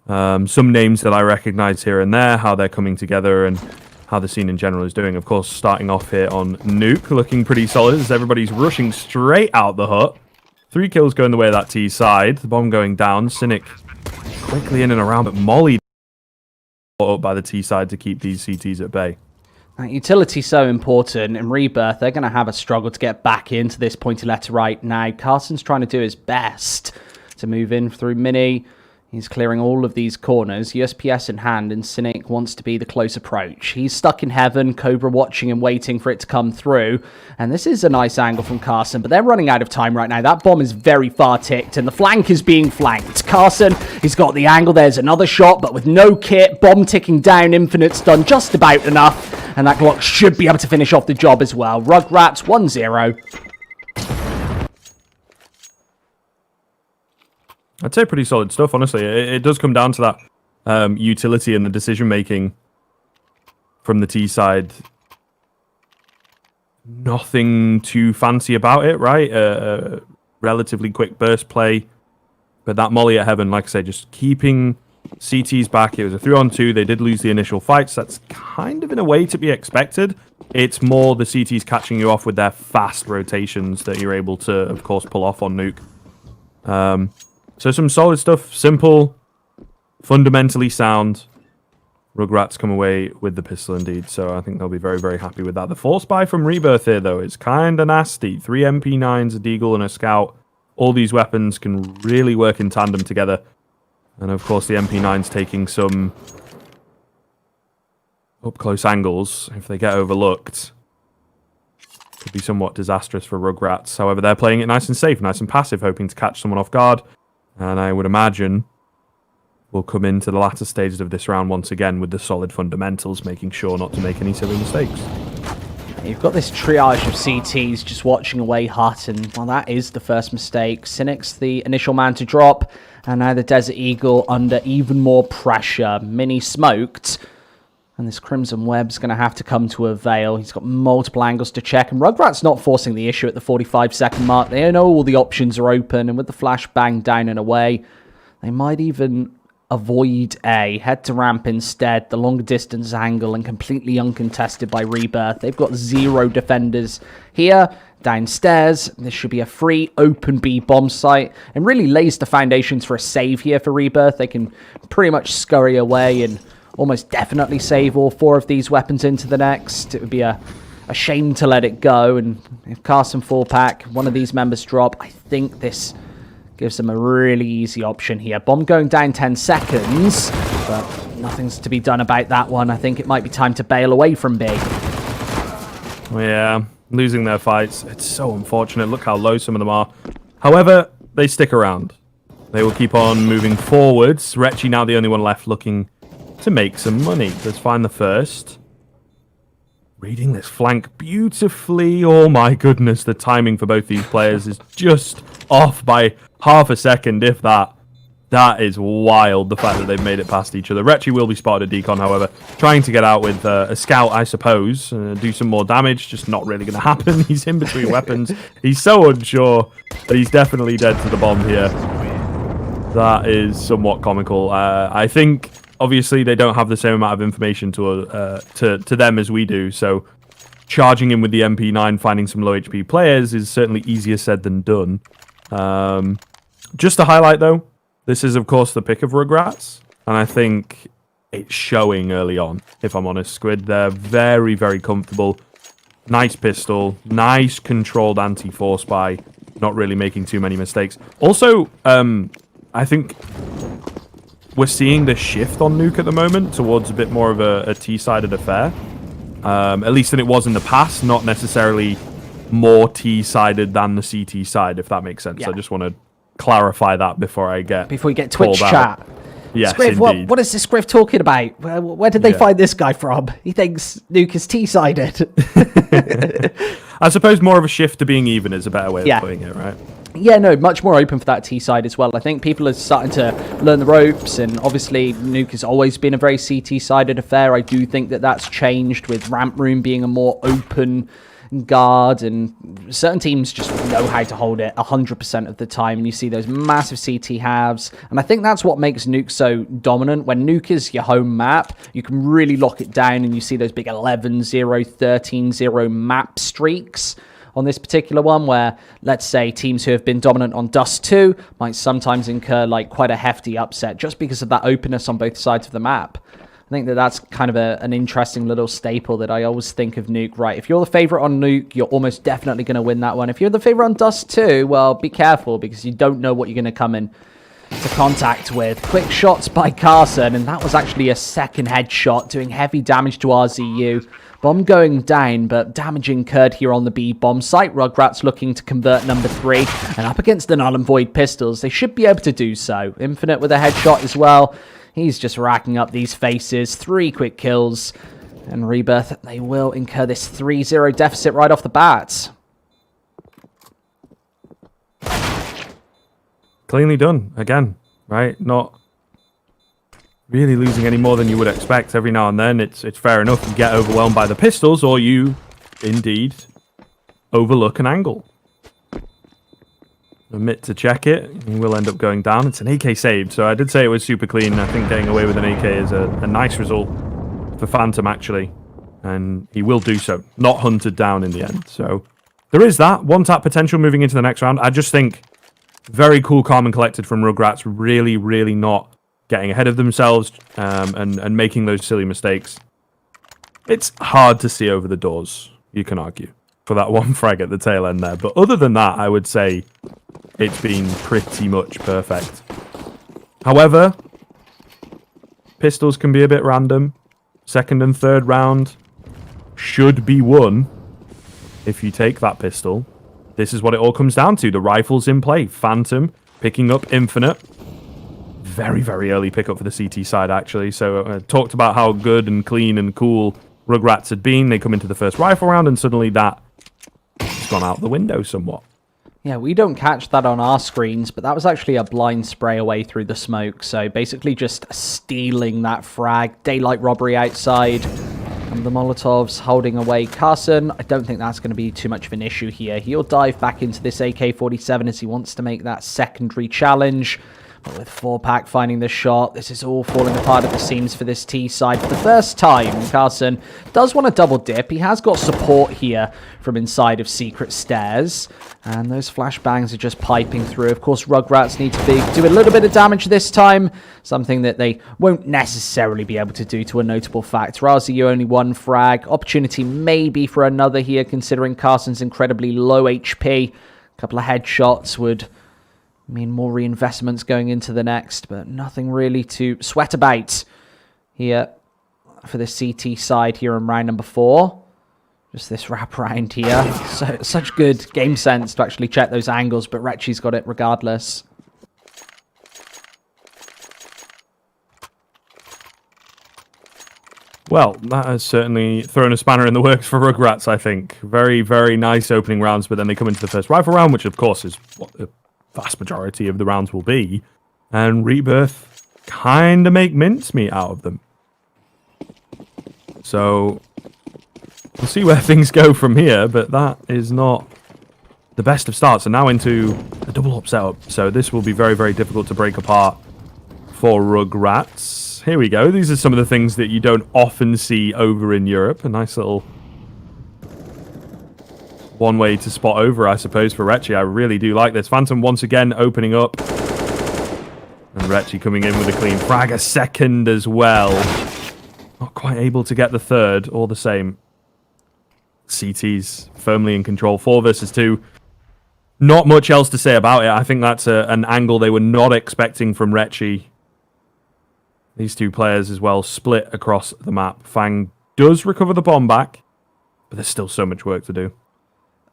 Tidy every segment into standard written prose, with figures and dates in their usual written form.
Some names that I recognize here and there, how they're coming together and how the scene in general is doing. Of course, starting off here on Nuke, looking pretty solid as everybody's rushing straight out the hut. 3 kills going the way of that T side. The bomb going down. Cynic quickly in and around, but Molly up by the T side to keep these CTs at bay. That utility's so important. In Rebirth, they're going to have a struggle to get back into this pointy left to right now. Carson's trying to do his best to move in through Mini. He's clearing all of these corners, USPS in hand, and Cynic wants to be the close approach. He's stuck in heaven, Cobra watching and waiting for it to come through. And this is a nice angle from Carson, but they're running out of time right now. That bomb is very far ticked, and the flank is being flanked. Carson, he's got the angle. There's another shot, but with no kit, bomb ticking down, Infinite's done just about enough. And that Glock should be able to finish off the job as well. Rugratz, 1-0. I'd say pretty solid stuff, honestly. It does come down to that utility and the decision-making from the T side. Nothing too fancy about it, right? Relatively quick burst play. But that Molly at Heaven, like I said, just keeping CTs back. It was a 3-on-2. They did lose the initial fights. That's kind of in a way to be expected. It's more the CTs catching you off with their fast rotations that you're able to, of course, pull off on Nuke. So some solid stuff, simple, fundamentally sound. Rugratz come away with the pistol indeed, so I think they'll be very, very happy with that. The force buy from Rebirth here, though, is kind of nasty. 3 MP9s, a Deagle, and a Scout. All these weapons can really work in tandem together. And, of course, the MP9's taking some up-close angles. If they get overlooked, could be somewhat disastrous for Rugratz. However, they're playing it nice and safe, nice and passive, hoping to catch someone off guard. And I would imagine we'll come into the latter stages of this round once again with the solid fundamentals, making sure not to make any silly mistakes. You've got this triage of CTs just watching away hut, and well, that is the first mistake. Cynic's the initial man to drop, and now the Desert Eagle under even more pressure. Mini smoked, and this Crimson Web's going to have to come to avail. He's got multiple angles to check, and Rugrat's not forcing the issue at the 45-second mark. They know all the options are open, and with the flash bang down and away, they might even avoid A. Head to ramp instead. The longer distance angle and completely uncontested by Rebirth. They've got 0 defenders here. Downstairs, this should be a free open B bomb site and really lays the foundations for a save here for Rebirth. They can pretty much scurry away and almost definitely save all 4 of these weapons into the next. It would be a shame to let it go. And if Carson 4-pack, one of these members drop, I think this gives them a really easy option here. Bomb going down 10 seconds, but nothing's to be done about that one. I think it might be time to bail away from B. Yeah, losing their fights. It's so unfortunate. Look how low some of them are. However, they stick around. They will keep on moving forwards. Retchy now the only one left looking to make some money. Let's find the first. Reading this flank beautifully. Oh my goodness, the timing for both these players is just off by half a second, if that. That is wild, the fact that they've made it past each other. Retchy will be spotted at Decon, however. Trying to get out with a Scout, I suppose. Do some more damage. Just not really going to happen. He's in between weapons. He's so unsure, but he's definitely dead to the bomb here. That is somewhat comical. I think, obviously, they don't have the same amount of information to them as we do, so charging in with the MP9, finding some low HP players is certainly easier said than done. Just to highlight, though, this is, of course, the pick of Rugratz, and I think it's showing early on, if I'm honest. Squid, they're very, very comfortable. Nice pistol, nice controlled anti-force buy, not really making too many mistakes. Also, I think we're seeing the shift on Nuke at the moment towards a bit more of a T-sided affair. At least than it was in the past, not necessarily more T-sided than the CT side, if that makes sense. Yeah. I just want to clarify that before you get Twitch chat. Yes, Scriv, what is this Scriv talking about? Where did they find this guy from? He thinks Nuke is T-sided. I suppose more of a shift to being even is a better way of putting it, right? Yeah, no, much more open for that T side as well. I think people are starting to learn the ropes, and obviously Nuke has always been a very CT-sided affair. I do think that that's changed with Ramp Room being a more open guard, and certain teams just know how to hold it 100% of the time, and you see those massive CT halves, and I think that's what makes Nuke so dominant. When Nuke is your home map, you can really lock it down, and you see those big 11-0, 13-0 map streaks on this particular one, where, let's say, teams who have been dominant on Dust 2 might sometimes incur like quite a hefty upset just because of that openness on both sides of the map. I think that that's kind of an interesting little staple that I always think of Nuke. Right, if you're the favorite on Nuke, you're almost definitely going to win that one. If you're the favorite on Dust 2, well, be careful, because you don't know what you're going to come in to contact with. Quick shots by Carson, and that was actually a second headshot, doing heavy damage to RZU. Bomb going down, but damage incurred here on the B bomb site. Rugratz looking to convert number 3, and up against the Null and Void pistols, they should be able to do so. Infinite with a headshot as well. He's just racking up these faces. 3 quick kills, and Rebirth, they will incur this 3-0 deficit right off the bat. Cleanly done, again, right? Not really losing any more than you would expect. Every now and then, it's fair enough. You get overwhelmed by the pistols, or you, indeed, overlook an angle. Omit to check it, and will end up going down. It's an AK saved, so I did say it was super clean. I think getting away with an AK is a nice result for Phantom, actually. And he will do so. Not hunted down in the end. So there is that. One tap potential moving into the next round. I just think very cool, calm, and collected from Rugratz. Really, really not getting ahead of themselves and making those silly mistakes. It's hard to see over the doors, you can argue, for that one frag at the tail end there. But other than that, I would say it's been pretty much perfect. However, pistols can be a bit random. Second and third round should be won if you take that pistol. This is what it all comes down to. The rifle's in play. Phantom picking up Infinite. Very, very early pickup for the CT side, actually. So I talked about how good and clean and cool Rugratz had been. They come into the first rifle round, and suddenly that has gone out the window somewhat. Yeah, we don't catch that on our screens, but that was actually a blind spray away through the smoke. So basically just stealing that frag. Daylight robbery outside. And the Molotovs holding away Carson. I don't think that's going to be too much of an issue here. He'll dive back into this AK-47 as he wants to make that secondary challenge. But with 4-pack finding the shot, this is all falling apart at the seams for this T side. For the first time, Carson does want to double dip. He has got support here from inside of Secret Stairs. And those flashbangs are just piping through. Of course, Rugratz need to do a little bit of damage this time. Something that they won't necessarily be able to do, to a notable fact. RZU only 1 frag. Opportunity maybe for another here, considering Carson's incredibly low HP. A couple of headshots would mean more reinvestments going into the next, but nothing really to sweat about here for the CT side here in round number 4. Just this wrap around here. So such good game sense to actually check those angles, but Retchi's got it regardless. Well, that has certainly thrown a spanner in the works for Rugratz, I think. Very, very nice opening rounds, but then they come into the first rifle round, which of course is what the vast majority of the rounds will be. And Rebirth kind of make mincemeat out of them. So we'll see where things go from here, but that is not the best of starts. And now into a double up setup. So this will be very, very difficult to break apart for Rugratz. Here we go. These are some of the things that you don't often see over in Europe. A nice little one way to spot over, I suppose, for Retchi. I really do like this. Phantom once again opening up. And Retchi coming in with a clean frag. A second as well. Not quite able to get the third, all the same. CT's firmly in control. 4 versus 2. Not much else to say about it. I think that's an angle they were not expecting from Retchi. These two players as well split across the map. Fang does recover the bomb back, but there's still so much work to do.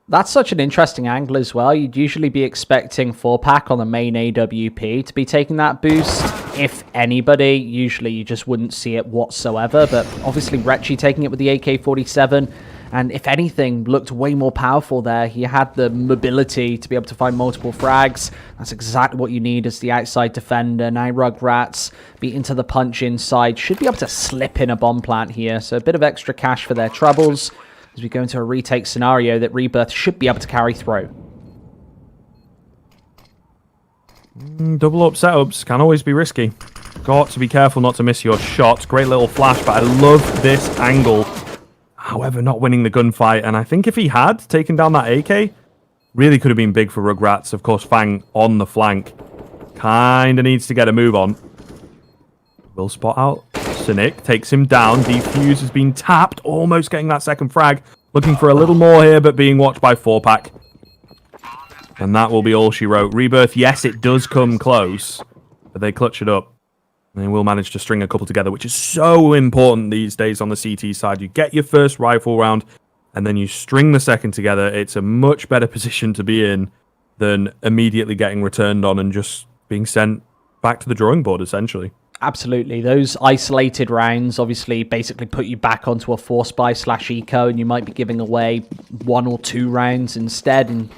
That's such an interesting angle as well. You'd usually be expecting 4-pack on the main AWP to be taking that boost. If anybody, usually you just wouldn't see it whatsoever. But obviously Retchi taking it with the AK-47. And if anything, looked way more powerful there. He had the mobility to be able to find multiple frags. That's exactly what you need as the outside defender. Now Rugratz beating to the punch inside. Should be able to slip in a bomb plant here. So a bit of extra cash for their troubles. as we go into a retake scenario that Rebirth should be able to carry through. Double up setups can always be risky. Got to be careful not to miss your shot. Great little flash, but I love this angle. However, not winning the gunfight, and I think if he had taken down that AK, really could have been big for Rugratz. Of course, Fang on the flank. Kind of needs to get a move on. Will spot out. Cynic takes him down. Defuse has been tapped, almost getting that second frag. Looking for a little more here, but being watched by 4-Pack. And that will be all she wrote. Rebirth, yes, it does come close, but they clutch it up. And they will manage to string a couple together, which is so important these days on the CT side. You get your first rifle round, and then you string the second together. It's a much better position to be in than immediately getting returned on and just being sent back to the drawing board, essentially. Absolutely. Those isolated rounds obviously basically put you back onto a force buy / eco, and you might be giving away 1 or 2 rounds instead, and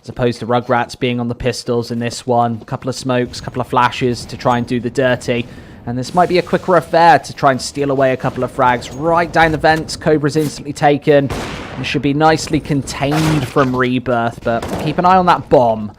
as opposed to Rugratz being on the pistols in this one. A couple of smokes, a couple of flashes to try and do the dirty. And this might be a quicker affair to try and steal away a couple of frags right down the vents. Cobra's instantly taken. It should be nicely contained from Rebirth, but keep an eye on that bomb.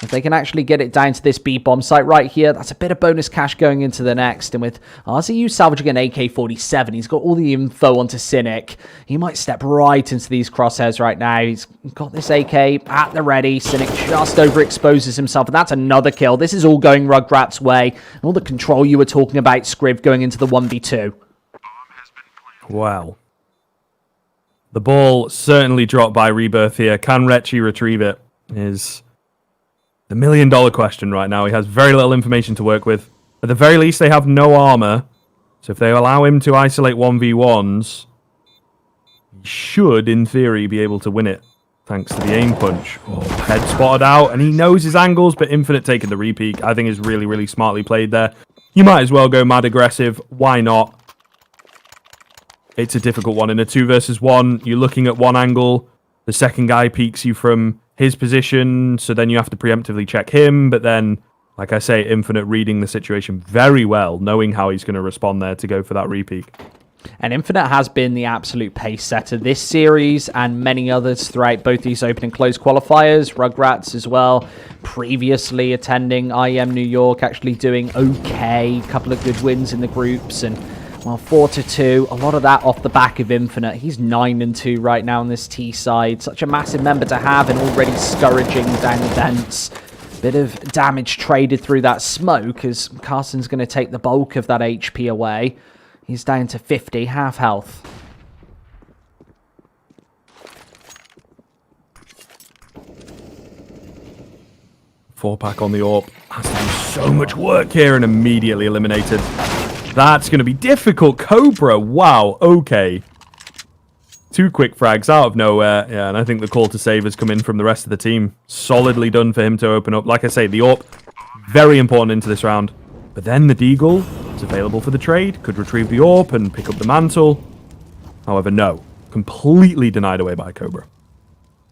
If they can actually get it down to this B bomb site right here, that's a bit of bonus cash going into the next. And with RZU salvaging an AK-47, he's got all the info onto Cynic. He might step right into these crosshairs right now. He's got this AK at the ready. Cynic just overexposes himself, and that's another kill. This is all going Rugrat's way. And all the control you were talking about, Scriv, going into the 1v2. Wow. The ball certainly dropped by Rebirth here. Can Retchi retrieve it? Is the $1,000,000 question right now. He has very little information to work with. At the very least, they have no armor. So if they allow him to isolate 1v1s, he should, in theory, be able to win it, thanks to the aim punch. Oh, head spotted out, and he knows his angles, but Infinite taking the repeat, I think, is really, really smartly played there. You might as well go mad aggressive. Why not? It's a difficult one. In a 2 versus 1, you're looking at one angle. The second guy peeks you from his position, so then you have to preemptively check him, but then, like I say, Infinite reading the situation very well, knowing how he's going to respond there to go for that repeat. And Infinite has been the absolute pace setter this series and many others throughout both these open and closed qualifiers. Rugratz as well, previously attending IEM New York, actually doing okay, a couple of good wins in the groups, and well, 4-2, a lot of that off the back of Infinite. He's 9-2 right now on this T side. Such a massive member to have, and already scourging down the vents. Bit of damage traded through that smoke, as Carson's going to take the bulk of that HP away. He's down to 50, half health. Four-Pack on the AWP. Has to do so much work here and immediately eliminated. That's going to be difficult. Cobra, wow, okay. 2 quick frags out of nowhere. Yeah, and I think the call to save has come in from the rest of the team. Solidly done for him to open up. Like I say, the AWP, very important into this round. But then the Deagle is available for the trade. Could retrieve the AWP and pick up the mantle. However, no. Completely denied away by Cobra.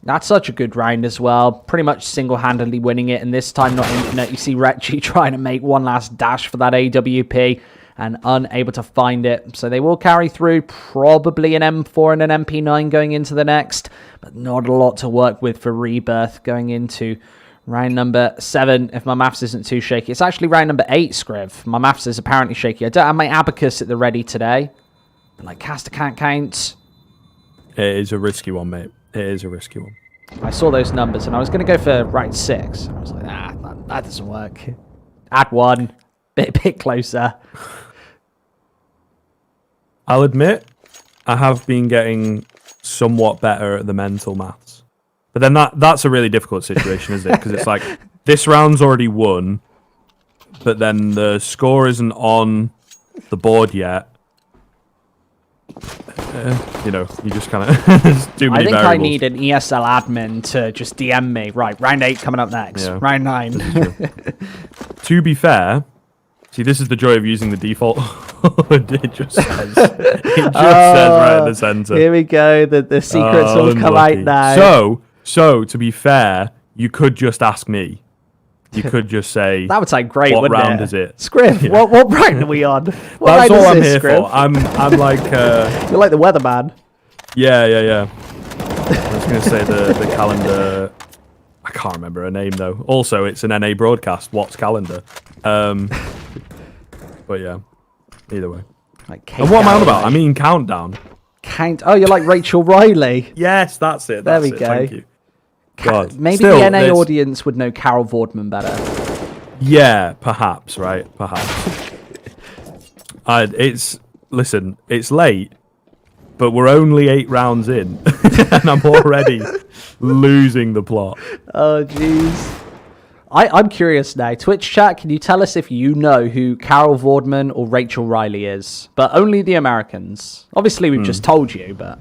That's such a good round as well. Pretty much single-handedly winning it. And this time not Infinite. You see Retchi trying to make one last dash for that AWP. And unable to find it. So they will carry through probably an M4 and an MP9 going into the next. But not a lot to work with for Rebirth going into round number 7, if my maths isn't too shaky. It's actually round number 8, Scriv. My maths is apparently shaky. I don't have my abacus at the ready today. But like, caster can't count. It is a risky one, mate. It is a risky one. I saw those numbers, and I was going to go for round 6. I was like, that doesn't work. Add 1. Bit closer. I'll admit, I have been getting somewhat better at the mental maths. But then that's a really difficult situation, isn't it? Because it's like, this round's already won, but then the score isn't on the board yet. You know, you just kind of too many variables. I need an ESL admin to just DM me. Right, round 8 coming up next. Yeah. Round 9. To be fair, see, this is the joy of using the default. It just says. It just says right in the center. Here we go. The secrets will come out now. So to be fair, you could just ask me. You could just say. That would sound great. What wouldn't round it? is it? Scriv, yeah. What round are we on? That's all I'm here for. I'm like. You're like the weatherman. Yeah. I was going to say the calendar. I can't remember her name though. Also, it's an NA broadcast. What's calendar? But yeah, either way. Like and what am I on about? I mean countdown. Oh, you're like Rachel Riley. Yes, that's it. There we go. Thank you. God. Maybe Still, the NA audience would know Carol Vorderman better. Yeah, perhaps, right? Perhaps. Listen, it's late, but we're only 8 rounds in, and I'm already losing the plot. Oh, jeez. I'm curious now. Twitch chat, can you tell us if you know who Carol Vorderman or Rachel Riley is? But only the Americans. Obviously, we've just told you, but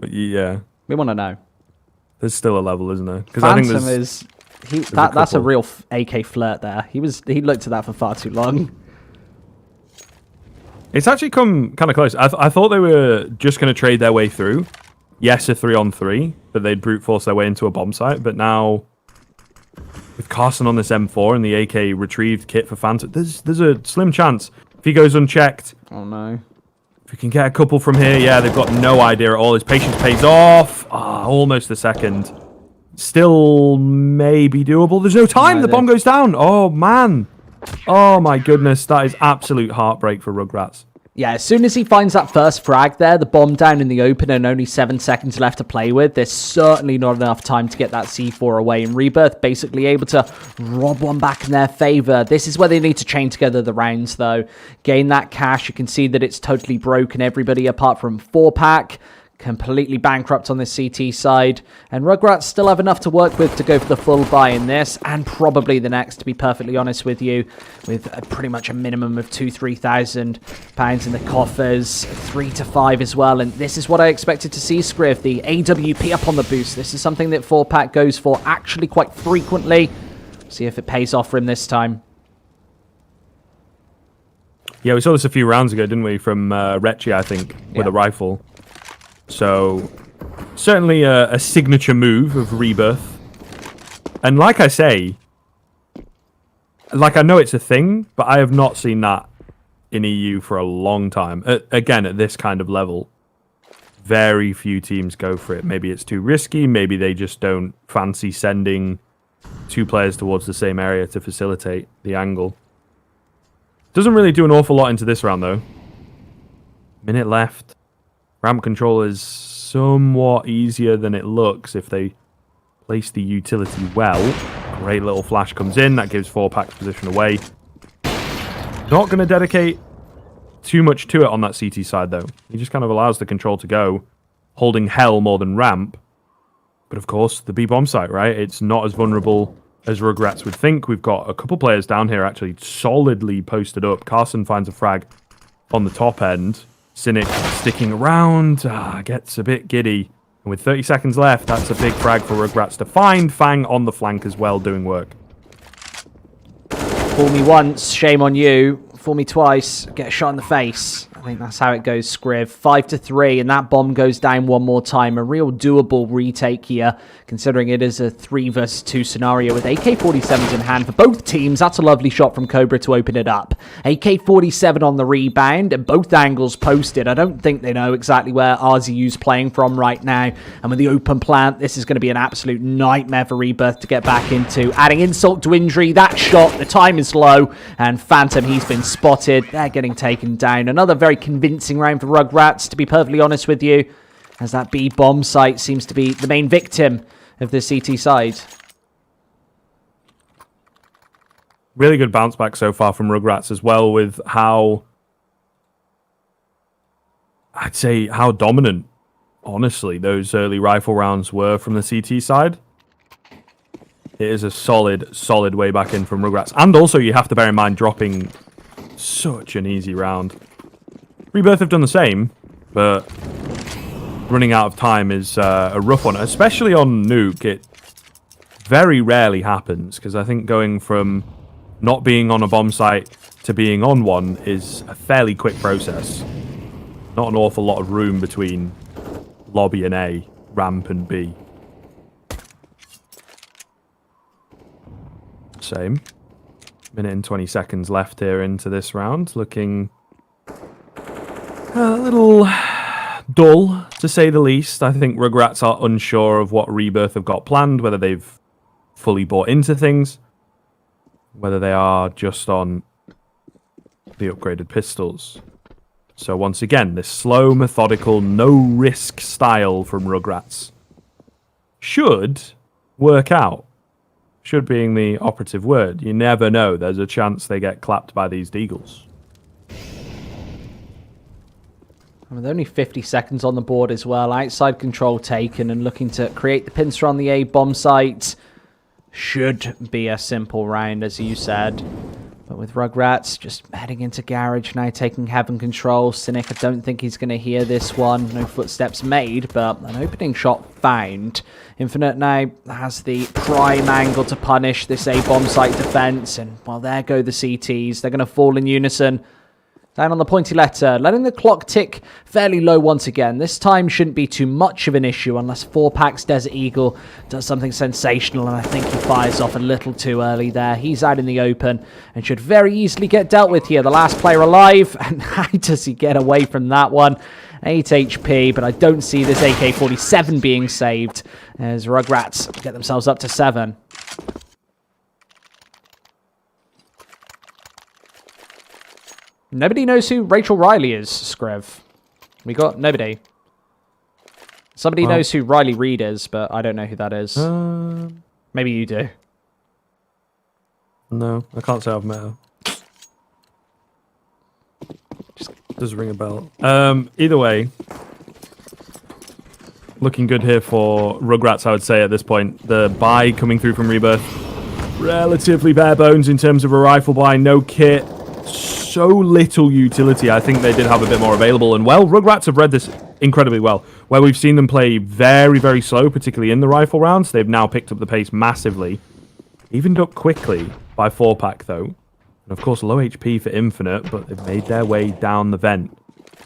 yeah, we want to know. There's still a level, isn't there? Because I think that's a real AK flirt there. He looked at that for far too long. It's actually come kind of close. I thought they were just going to trade their way through. Yes, a 3-on-3, but they'd brute force their way into a bomb site. But now, with Carson on this M4 and the AK retrieved kit for Phantom, there's a slim chance if he goes unchecked. Oh no. If we can get a couple from here, yeah, they've got no idea at all. His patience pays off. Almost a second. Still maybe doable. There's no time. The bomb goes down. Oh, man. Oh, my goodness. That is absolute heartbreak for Rugratz. Yeah, as soon as he finds that first frag there, the bomb down in the open and only 7 seconds left to play with, there's certainly not enough time to get that C4 away. And Rebirth basically able to rob one back in their favor. This is where they need to chain together the rounds, though. Gain that cash. You can see that it's totally broken. Everybody apart from 4-pack. Completely bankrupt on this CT side. And Rugratz still have enough to work with to go for the full buy in this, and probably the next, to be perfectly honest with you, with pretty much a minimum of £2,000-3,000 in the coffers, 3 to 5 as well. And this is what I expected to see, Scriv, the AWP up on the boost. This is something that 4-pack goes for actually quite frequently. See if it pays off for him this time. Yeah, we saw this a few rounds ago, didn't we, from Retchi, I think, with a rifle. So, certainly a signature move of Rebirth. And like I say, like I know it's a thing, but I have not seen that in EU for a long time. Again, at this kind of level, very few teams go for it. Maybe it's too risky. Maybe they just don't fancy sending 2 players towards the same area to facilitate the angle. Doesn't really do an awful lot into this round, though. Minute left. Ramp control is somewhat easier than it looks if they place the utility well. Great little flash comes in. That gives 4-pack's position away. Not going to dedicate too much to it on that CT side, though. He just kind of allows the control to go, holding hell more than ramp. But, of course, the B-bomb site, right? It's not as vulnerable as Rugratz would think. We've got a couple players down here actually solidly posted up. Carson finds a frag on the top end. Cynic sticking around, gets a bit giddy. And with 30 seconds left, that's a big frag for Rugratz to find. Fang on the flank as well, doing work. Fool me once, shame on you. Fool me twice, get a shot in the face. I think that's how it goes, Scriv. 5 to 3, and that bomb goes down one more time. A real doable retake here, considering it is a 3 versus 2 scenario with AK-47s in hand for both teams. That's a lovely shot from Cobra to open it up. AK-47 on the rebound, and both angles posted. I don't think they know exactly where RZU's playing from right now. And with the open plant, this is going to be an absolute nightmare for Rebirth to get back into. Adding insult to injury, that shot, the time is low, and Phantom, he's been spotted. They're getting taken down. Another very convincing round for Rugratz, to be perfectly honest with you, as that B bomb site seems to be the main victim of the CT side. Really good bounce back so far from Rugratz as well, with how, I'd say, how dominant, honestly, those early rifle rounds were from the CT side. It is a solid way back in from Rugratz. And also, you have to bear in mind, dropping such an easy round. Rebirth have done the same, but running out of time is a rough one, especially on Nuke. It very rarely happens, because I think going from not being on a bomb site to being on one is a fairly quick process. Not an awful lot of room between lobby and A, ramp and B. Same. Minute and 20 seconds left here into this round. Looking a little dull, to say the least. I think Rugratz are unsure of what Rebirth have got planned, whether they've fully bought into things, whether they are just on the upgraded pistols. So once again, this slow, methodical, no-risk style from Rugratz should work out. Should being the operative word. You never know. There's a chance they get clapped by these Deagles. With only 50 seconds on the board as well, outside control taken and looking to create the pincer on the A bomb site. Should be a simple round, as you said. But with Rugratz just heading into garage now, taking heaven control. Cynic, I don't think he's going to hear this one. No footsteps made, but an opening shot found. Infinite now has the prime angle to punish this A-bomb site defense. And, well, there go the CTs. They're going to fall in unison. Down on the pointy letter, letting the clock tick fairly low once again. This time shouldn't be too much of an issue unless 4-Pack's Desert Eagle does something sensational, and I think he fires off a little too early there. He's out in the open and should very easily get dealt with here. The last player alive, and how does he get away from that one? 8 HP, but I don't see this AK-47 being saved as Rugratz get themselves up to 7. Nobody knows who Rachel Riley is, Screv. We got nobody. Somebody knows who Riley Reid is, but I don't know who that is. Maybe you do. No, I can't say I've met her. Just does ring a bell. Either way, looking good here for Rugratz, I would say, at this point. The buy coming through from Rebirth, relatively bare bones in terms of a rifle buy, no kit. So little utility. I think they did have a bit more available. And, well, Rugratz have read this incredibly well. Where we've seen them play very, very slow, particularly in the rifle rounds, they've now picked up the pace massively. Evened up quickly by 4-Pack, though. And, of course, low HP for Infinite, but they've made their way down the vent,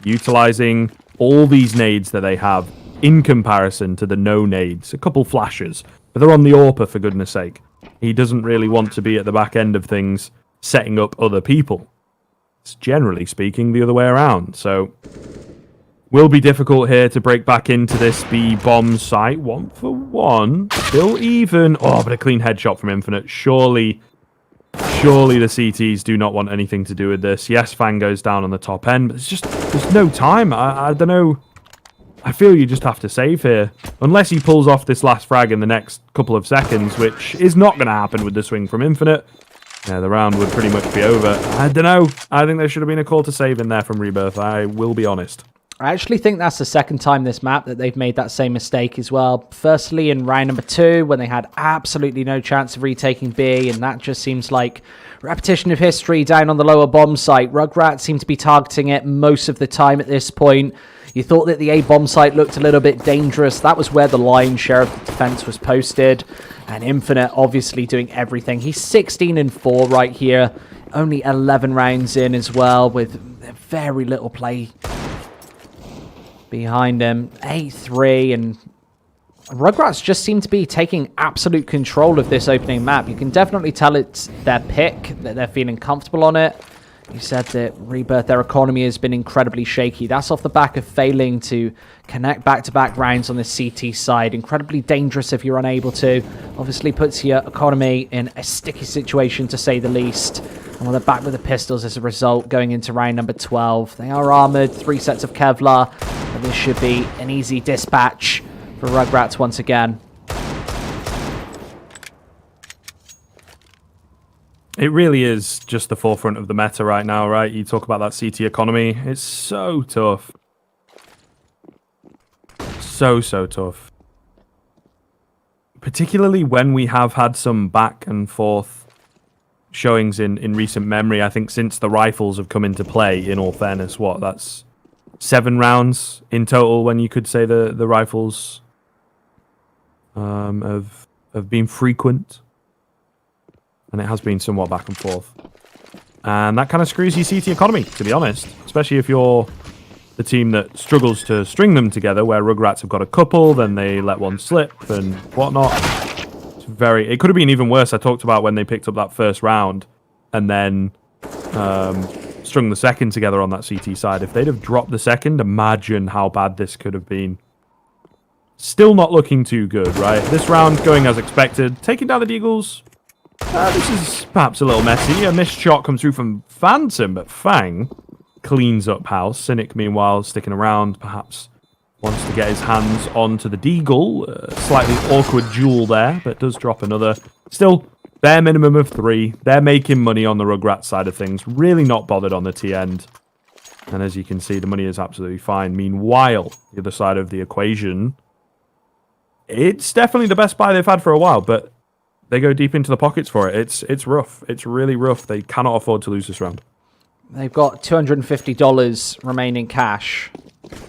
utilizing all these nades that they have in comparison to the no nades. A couple flashes, but they're on the AWPer, for goodness sake. He doesn't really want to be at the back end of things setting up other people. It's generally speaking the other way around. So, will be difficult here to break back into this B bomb site. 1 for 1. Still even. Oh, but a clean headshot from Infinite. Surely the CTs do not want anything to do with this. Yes, Fang goes down on the top end, but there's no time. I don't know. I feel you just have to save here. Unless he pulls off this last frag in the next couple of seconds, which is not going to happen with the swing from Infinite. Yeah, the round would pretty much be over. I don't know. I think there should have been a call to save in there from Rebirth. I will be honest. I actually think that's the second time this map that they've made that same mistake as well. Firstly, in round number 2, when they had absolutely no chance of retaking B, and that just seems like repetition of history down on the lower bomb site. Rugratz seem to be targeting it most of the time at this point. You thought that the A bomb site looked a little bit dangerous. That was where the lion's share of the defense was posted. And Infinite obviously doing everything. He's 16-4 right here. Only 11 rounds in as well, with very little play behind him. 8-3, and Rugratz just seem to be taking absolute control of this opening map. You can definitely tell it's their pick, that they're feeling comfortable on it. You said that Rebirth, their economy has been incredibly shaky. That's off the back of failing to connect back-to-back rounds on the CT side. Incredibly dangerous if you're unable to. Obviously puts your economy in a sticky situation, to say the least. And well, they're back with the pistols as a result, going into round number 12. They are armored, 3 sets of Kevlar. And this should be an easy dispatch for Rugratz once again. It really is just the forefront of the meta right now, right? You talk about that CT economy. It's so tough. So tough. Particularly when we have had some back and forth showings in recent memory. I think since the rifles have come into play, in all fairness, that's 7 rounds in total when you could say the rifles have been frequent. And it has been somewhat back and forth. And that kind of screws your CT economy, to be honest. Especially if you're the team that struggles to string them together, where Rugratz have got a couple, then they let one slip and whatnot. It could have been even worse. I talked about when they picked up that first round and then strung the second together on that CT side. If they'd have dropped the second, imagine how bad this could have been. Still not looking too good, right? This round going as expected. Taking down the Deagles. This is perhaps a little messy. A missed shot comes through from Phantom, but Fang cleans up house. Cynic, meanwhile, sticking around, perhaps wants to get his hands onto the Deagle. Slightly awkward duel there, but does drop another. Still, bare minimum of 3. They're making money on the Rugratz side of things. Really not bothered on the T end. And as you can see, the money is absolutely fine. Meanwhile, the other side of the equation, it's definitely the best buy they've had for a while, but they go deep into the pockets for it. It's rough. It's really rough. They cannot afford to lose this round. They've got $250 remaining cash.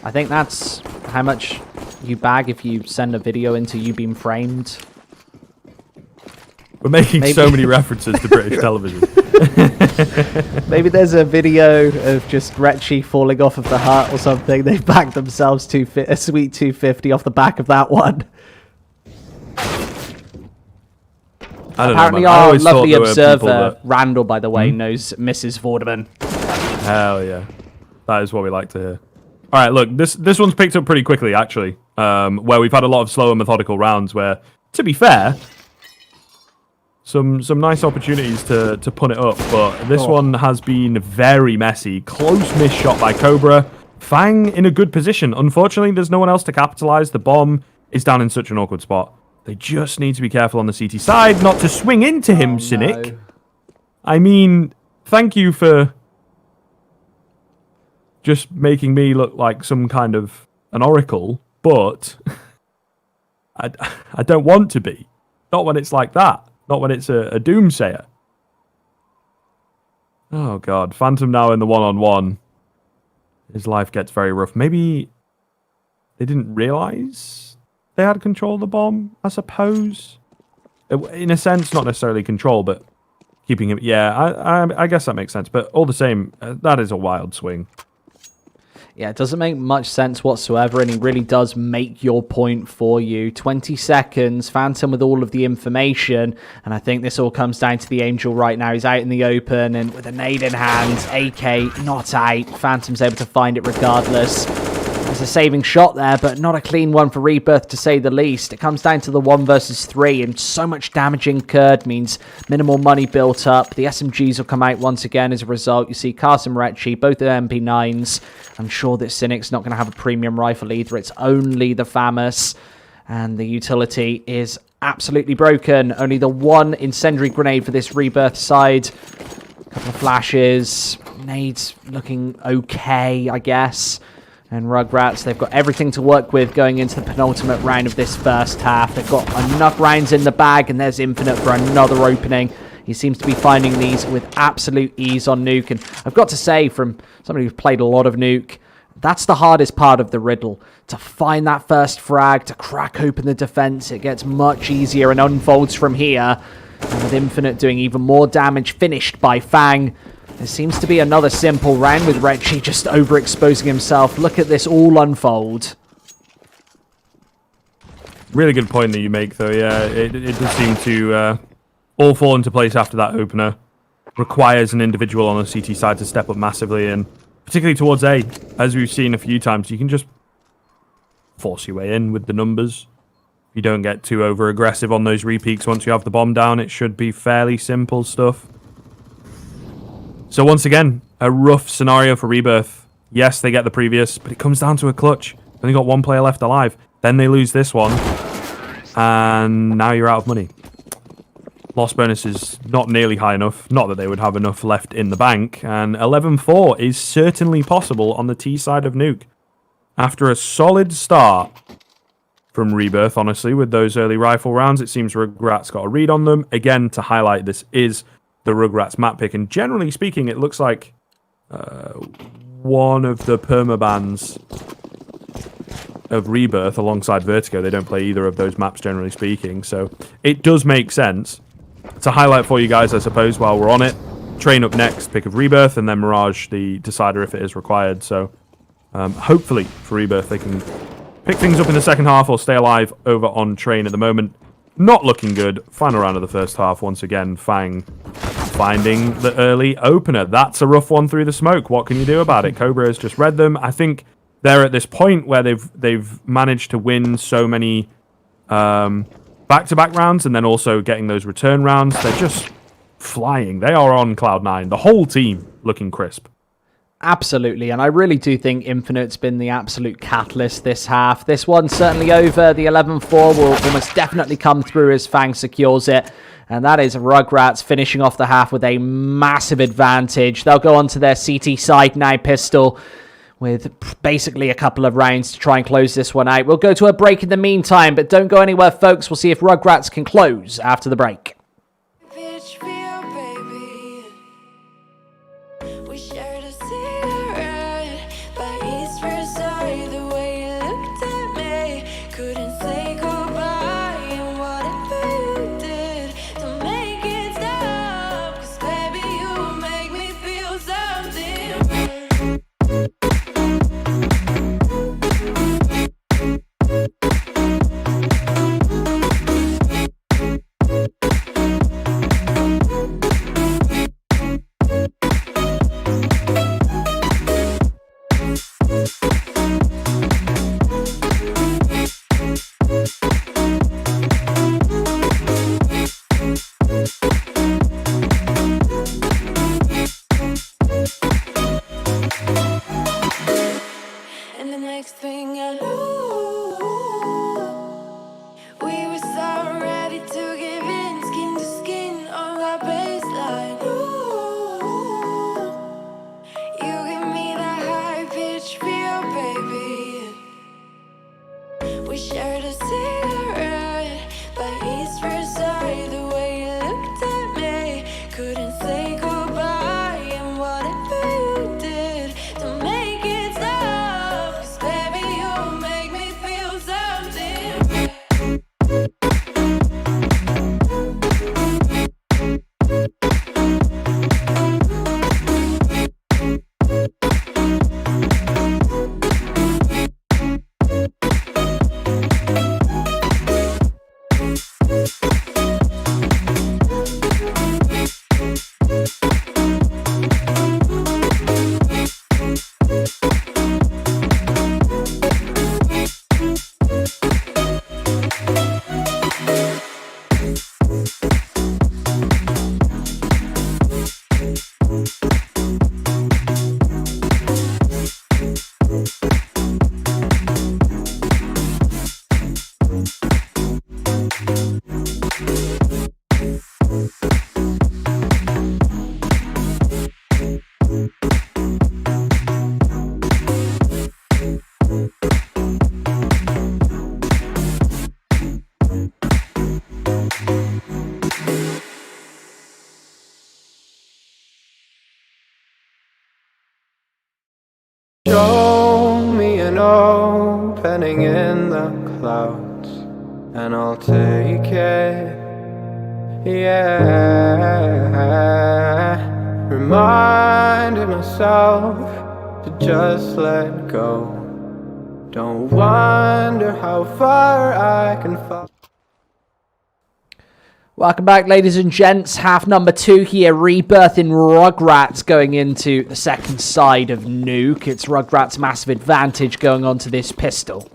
I think that's how much you bag if you send a video into You Being Framed. We're making so many references to British television. Maybe there's a video of just Retchie falling off of the hut or something. They've bagged themselves a sweet 250 off the back of that one. I don't Apparently know, man. our lovely observer, that... Randall, by the way, knows Mrs. Vorderman. Hell yeah. That is what we like to hear. All right, look, this one's picked up pretty quickly, actually, where we've had a lot of slow and methodical rounds where, to be fair, some nice opportunities to punt it up, but this one has been very messy. Close miss shot by Cobra. Fang in a good position. Unfortunately, there's no one else to capitalize. The bomb is down in such an awkward spot. They just need to be careful on the CT side, not to swing into him, Cynic. No. I mean, thank you for just making me look like some kind of an oracle, but I don't want to be. Not when it's like that. Not when it's a doomsayer. Oh, God. Phantom now in the one-on-one. His life gets very rough. Maybe they didn't realize they had control of the bomb, I suppose. In a sense, not necessarily control, but keeping him... Yeah, I guess that makes sense. But all the same, that is a wild swing. Yeah, it doesn't make much sense whatsoever, and he really does make your point for you. 20 seconds, Phantom with all of the information, and I think this all comes down to the Angel right now. He's out in the open, and with a nade in hand, AK not out. Phantom's able to find it regardless. There's a saving shot there, but not a clean one for Rebirth, to say the least. It comes down to the 1 versus 3, and so much damage incurred means minimal money built up. The SMGs will come out once again as a result. You see Carson Retchie, both the MP9s. I'm sure that Cynic's not going to have a premium rifle either. It's only the FAMAS, and the utility is absolutely broken. Only the 1 incendiary grenade for this Rebirth side. A couple of flashes. Nades looking okay, I guess. And Rugratz, they've got everything to work with going into the penultimate round of this first half. They've got enough rounds in the bag, and there's Infinite for another opening. He seems to be finding these with absolute ease on Nuke. And I've got to say, from somebody who's played a lot of Nuke, that's the hardest part of the riddle. To find that first frag, to crack open the defense, it gets much easier and unfolds from here. And with Infinite doing even more damage, finished by Fang. There seems to be another simple round with Retchie just overexposing himself. Look at this all unfold. Really good point that you make, though. Yeah, it does seem to all fall into place after that opener. Requires an individual on the CT side to step up massively, and particularly towards A, as we've seen a few times, you can just force your way in with the numbers. If you don't get too over-aggressive on those repeaks once you have the bomb down, it should be fairly simple stuff. So once again, a rough scenario for Rebirth. Yes, they get the previous, but it comes down to a clutch. Only got 1 player left alive. Then they lose this one, and now you're out of money. Loss bonus is not nearly high enough. Not that they would have enough left in the bank. And 11-4 is certainly possible on the T side of Nuke. After a solid start from Rebirth, honestly, with those early rifle rounds, it seems Rugratz got a read on them. Again, to highlight, this is the Rugratz map pick, and generally speaking, it looks like one of the permabans of Rebirth alongside Vertigo. They don't play either of those maps, generally speaking, so it does make sense. To highlight for you guys, I suppose, while we're on it, Train up next, pick of Rebirth, and then Mirage, the decider if it is required. So hopefully for Rebirth, they can pick things up in the second half or stay alive over on Train at the moment. Not looking good. Final round of the first half. Once again, Fang finding the early opener. That's a rough one through the smoke. What can you do about it? Cobra has just read them. I think they're at this point where they've managed to win so many back-to-back rounds and then also getting those return rounds. They're just flying. They are on cloud 9. The whole team looking crisp. Absolutely, and I really do think Infinite's been the absolute catalyst this half. This one certainly over. The 11-4 will almost definitely come through as Fang secures it. And that is Rugratz finishing off the half with a massive advantage. They'll go on to their CT side now, Pistol, with basically a couple of rounds to try and close this one out. We'll go to a break in the meantime, but don't go anywhere, folks. We'll see if Rugratz can close after the break. Show me an opening in the clouds, and I'll take it, yeah. Reminding myself to just let go. Don't wonder how far I can fall. Welcome back, ladies and gents. Half number 2 here. Rebirth in Rugratz going into the second side of Nuke. It's Rugratz' massive advantage going on to this Pistol.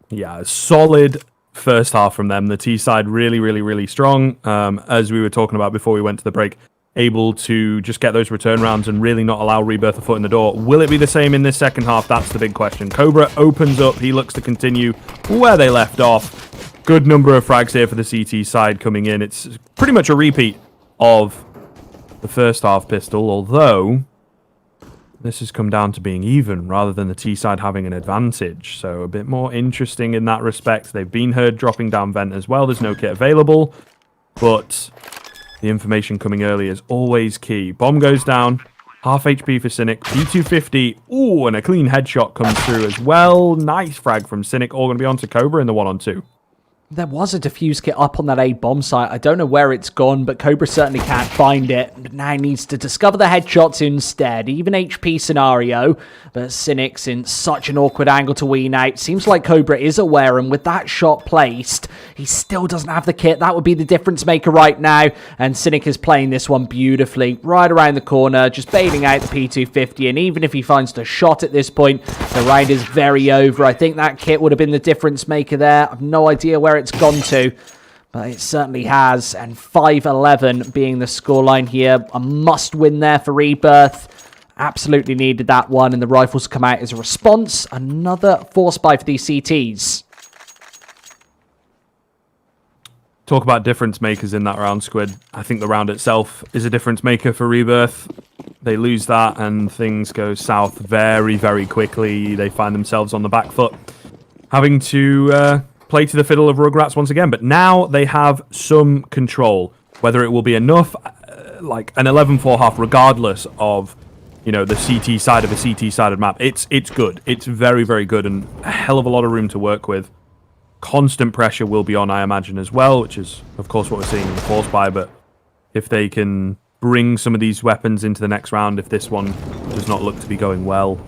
Yeah, solid first half from them. The T side really strong. As we were talking about before we went to the break, able to just get those return rounds and really not allow Rebirth a foot in the door. Will it be the same in this second half? That's the big question. Cobra opens up. He looks to continue where they left off. Good number of frags here for the CT side coming in. It's pretty much a repeat of the first half, Pistol, although this has come down to being even rather than the T side having an advantage. So a bit more interesting in that respect. They've been heard dropping down vent as well. There's no kit available, but the information coming early is always key. Bomb goes down. Half HP for Cynic. P250. Ooh, and a clean headshot comes through as well. Nice frag from Cynic. All going to be on to Cobra in the 1-on-2. There was a defuse kit up on that A bomb site. I don't know where it's gone, but Cobra certainly can't find it. But now needs to discover the headshots instead. Even HP scenario, but Cynic's in such an awkward angle to wean out. Seems like Cobra is aware, and with that shot placed, he still doesn't have the kit. That would be the difference maker right now. And Cynic is playing this one beautifully. Right around the corner, just baiting out the P250. And even if he finds the shot at this point, the round is very over. I think that kit would have been the difference maker there. I've no idea where it's gone to, but it certainly has. And 5-11 being the scoreline here. A must win there for Rebirth. Absolutely needed that one, and the rifles come out as a response. Another force buy for these CTs. Talk about difference makers in that round, Squid. I think the round itself is a difference maker for Rebirth. They lose that and things go south very, very quickly. They find themselves on the back foot, having to play to the fiddle of Rugratz once again. But now they have some control. Whether it will be enough, like an 11-4 half, regardless of, you know, the CT side of a CT-sided map. It's good. It's very, very good, and a hell of a lot of room to work with. Constant pressure will be on, I imagine, as well, which is, of course, what we're seeing in the force buy. But if they can bring some of these weapons into the next round, if this one does not look to be going well,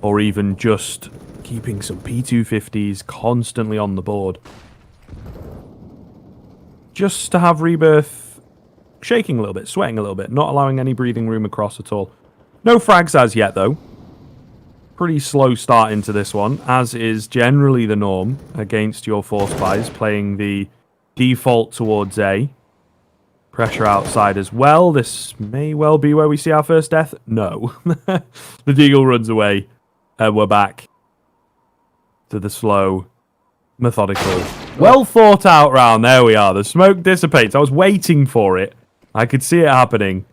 or even just keeping some P250s constantly on the board, just to have Rebirth shaking a little bit, sweating a little bit, not allowing any breathing room across at all. No frags as yet, though. Pretty slow start into this one, as is generally the norm against your force buys, playing the default towards A. Pressure outside as well. This may well be where we see our first death. No. The Deagle runs away, and we're back to the slow, methodical, well thought out round. There we are. The smoke dissipates. I was waiting for it. I could see it happening.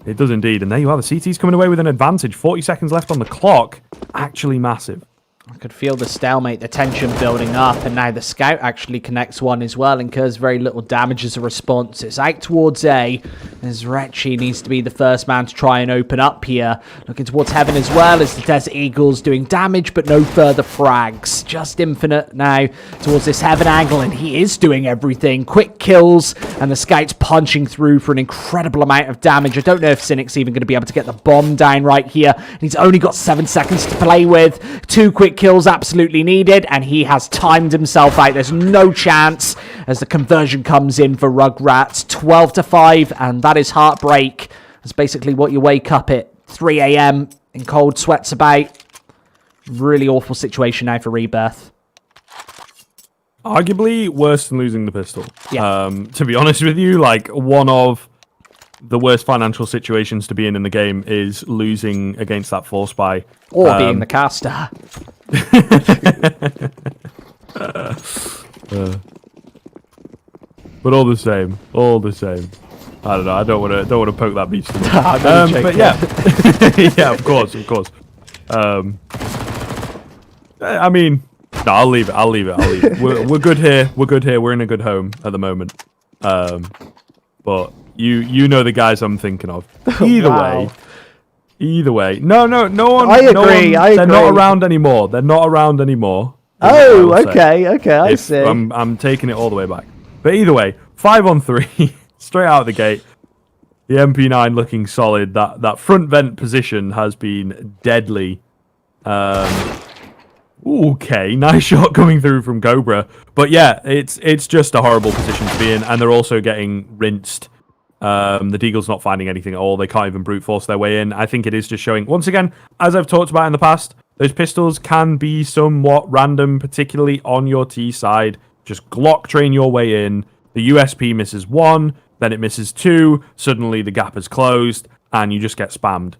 It does indeed. And there you are. The CT's coming away with an advantage. 40 seconds left on the clock. Actually massive. I could feel the stalemate, the tension building up, and now the scout actually connects one as well, incurs very little damage as a response. It's out towards A, as Retchi needs to be the first man to try and open up here. Looking towards heaven as well, as the Desert Eagle's doing damage, but no further frags. Just Infinite now towards this heaven angle, and he is doing everything. Quick kills, and the scout's punching through for an incredible amount of damage. I don't know if Cynic's even going to be able to get the bomb down right here, and he's only got 7 seconds to play with. 2 quick kills absolutely needed, and he has timed himself out. There's no chance as the conversion comes in for Rugratz. 12-5, and that is heartbreak. That's basically what you wake up at 3 a.m. in cold sweats about. Really awful situation now for Rebirth. Arguably worse than losing the pistol. Yeah. To be honest with you, like, one of the worst financial situations to be in the game is losing against that force buy. Or being the caster. But all the same. I don't know. I don't want to poke that beast. But yeah, yeah, of course. I mean, no, I'll leave it. We're good here. We're in a good home at the moment. But you know the guys I'm thinking of. Either way. No one. I agree. They're not around anymore. Oh, okay. I see. I'm taking it all the way back. But either way, 5-on-3, straight out of the gate. The MP9 looking solid. That front vent position has been deadly. Okay, nice shot coming through from Cobra. But yeah, it's just a horrible position to be in, and they're also getting rinsed. The Deagle's not finding anything at all. They can't even brute force their way in. I think it is just showing, once again, as I've talked about in the past, those pistols can be somewhat random, particularly on your T side. Just Glock train your way in. The USP misses 1, then it misses 2. Suddenly the gap is closed, and you just get spammed.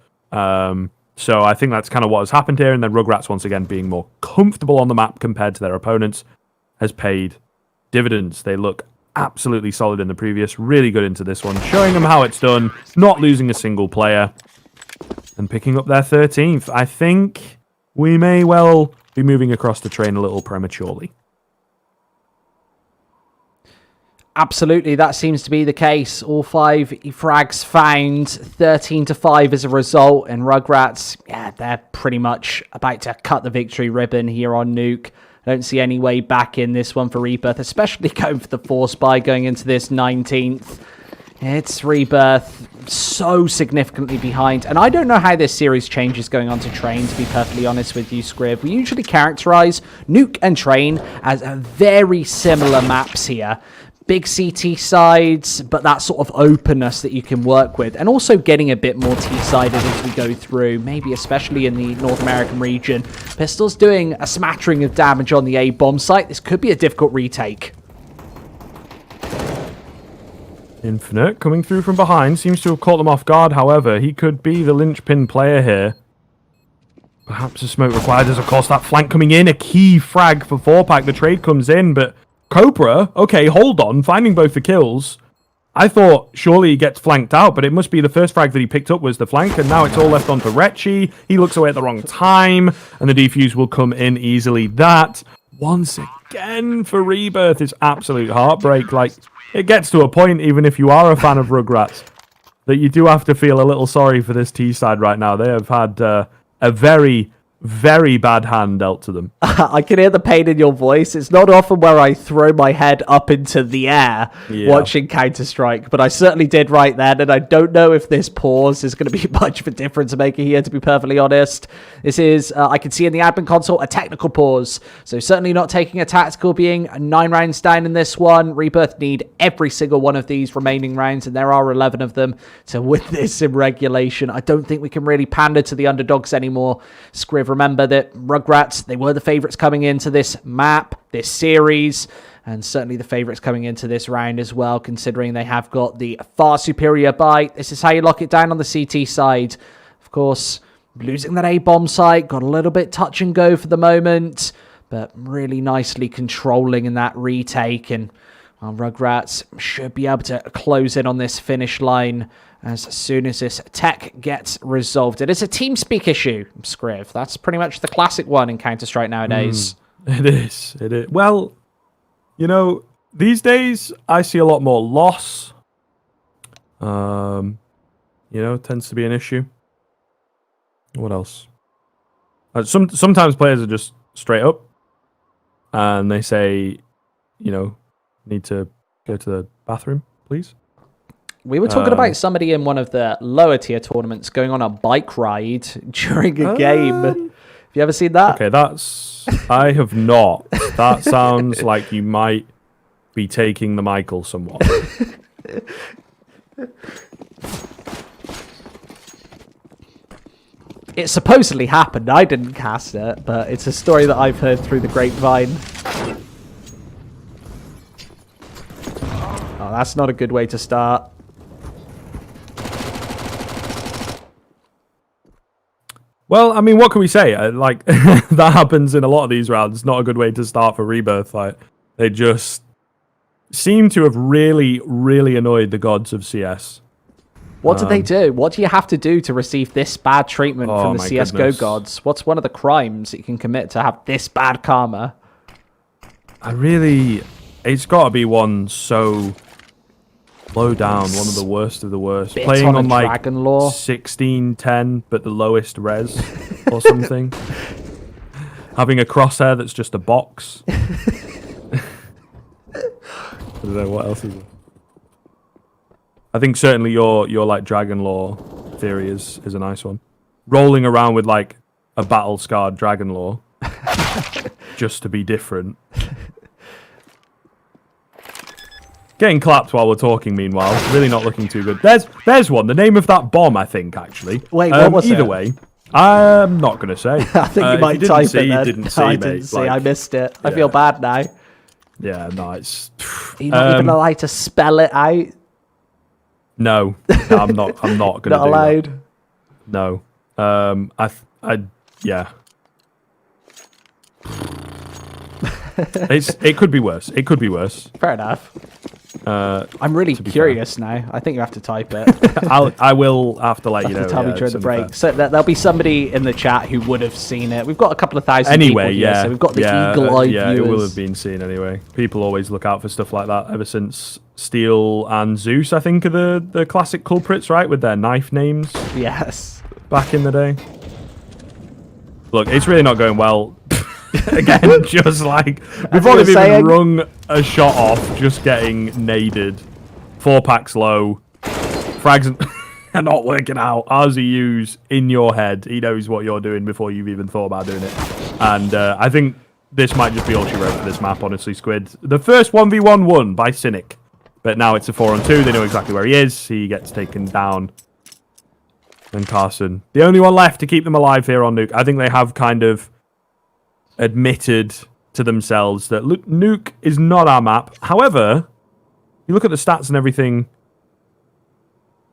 So I think that's kind of what has happened here. And then Rugratz, once again, being more comfortable on the map compared to their opponents, has paid dividends. They look absolutely solid in the previous, really good into this one, showing them how it's done, not losing a single player, and picking up their 13th. I think we may well be moving across the train a little prematurely. Absolutely, that seems to be the case. All 5 frags found, 13-5 as a result, and Rugratz, yeah, they're pretty much about to cut the victory ribbon here on Nuke. I don't see any way back in this one for Rebirth, especially going for the Force buy going into this 19th. It's Rebirth so significantly behind. And I don't know how this series changes going on to Train, to be perfectly honest with you, Scriv. We usually characterize Nuke and Train as very similar maps here. Big CT sides, but that sort of openness that you can work with. And also getting a bit more T-sided as we go through, maybe especially in the North American region. Pistol's doing a smattering of damage on the A-bomb site. This could be a difficult retake. Infinite coming through from behind. Seems to have caught them off guard, however. He could be the linchpin player here. Perhaps a smoke required. There's, of course, that flank coming in. A key frag for 4-pack. The trade comes in, but Cobra, okay, hold on. Finding both the kills. I thought surely he gets flanked out, but it must be the first frag that he picked up was the flank, and now it's all left onto Retchy. He looks away at the wrong time, and the defuse will come in easily. That, once again, for Rebirth is absolute heartbreak. Like, it gets to a point, even if you are a fan of Rugratz, that you do have to feel a little sorry for this T-side right now. They have had a very, very bad hand dealt to them. I can hear the pain in your voice. It's not often where I throw my head up into the air watching Counter-Strike, but I certainly did right then, and I don't know if this pause is going to be much of a difference maker here, to be perfectly honest. This is, I can see in the admin console, a technical pause, so certainly not taking a tactical, being 9 rounds down in this one. Rebirth need every single one of these remaining rounds, and there are 11 of them, to win this in regulation. I don't think we can really pander to the underdogs anymore. Scriv, remember that Rugratz, they were the favourites coming into this map, this series, and certainly the favourites coming into this round as well, considering they have got the far superior buy. This is how you lock it down on the CT side. Of course, losing that A-bomb site, got a little bit touch and go for the moment, but really nicely controlling in that retake, and Rugratz should be able to close in on this finish line as soon as this tech gets resolved. It is a TeamSpeak issue, Scriv. That's pretty much the classic one in Counter-Strike nowadays. It is. It is. Well, you know, these days I see a lot more loss. You know, tends to be an issue. What else? Sometimes players are just straight up and they say, you know, need to go to the bathroom, please. We were talking about somebody in one of the lower tier tournaments going on a bike ride during a game. Have you ever seen that? Okay, I have not. That sounds like you might be taking the Michael somewhat. It supposedly happened. I didn't cast it, but it's a story that I've heard through the grapevine. Oh, that's not a good way to start. Well, I mean, what can we say? Like, that happens in a lot of these rounds. Not a good way to start for Rebirth. Like, they just seem to have really, really annoyed the gods of CS. What did they do? What do you have to do to receive this bad treatment from the CSGO gods? What's one of the crimes that you can commit to have this bad karma? It's got to be one so low down, one of the worst of the worst. Bit Playing on like Dragon Lore. 1610, but the lowest res or something. Having a crosshair that's just a box. I don't know what else is it. I think certainly your like Dragon Lore theory is a nice one. Rolling around with like a battle scarred Dragon Lore just to be different. Getting clapped while we're talking, meanwhile. Really not looking too good. There's one. The name of that bomb, I think, actually. Wait, what was it? Either way, I'm not going to say. I think you might type it then. You didn't see, I didn't see. I missed it. I feel bad now. Yeah, no, it's... Are you not even allowed to spell it out? No, I'm not going to do Not allowed? That. No. Yeah. It could be worse. It could be worse. Fair enough. I'm really curious now. I think you have to type it. I will have to let you know. Tell me during the break. So there'll be somebody in the chat who would have seen it. We've got a couple of thousand people here, so we've got the eagle-eyed viewers. It will have been seen anyway. People always look out for stuff like that. Ever since Steel and Zeus, I think, are the classic culprits, right, with their knife names. Yes. Back in the day. Look, it's really not going well. Again, just like before they've even rung a shot off, just getting naded. 4 packs low. Frags are not working out. RZU's in your head. He knows what you're doing before you've even thought about doing it. And I think this might just be all she wrote for this map, honestly, Squid. The first 1v1 won by Cynic. But now it's a 4-on-2. They know exactly where he is. He gets taken down. And Carson, the only one left to keep them alive here on Nuke. I think they have kind of admitted to themselves that Nuke is not our map. However, you look at the stats and everything.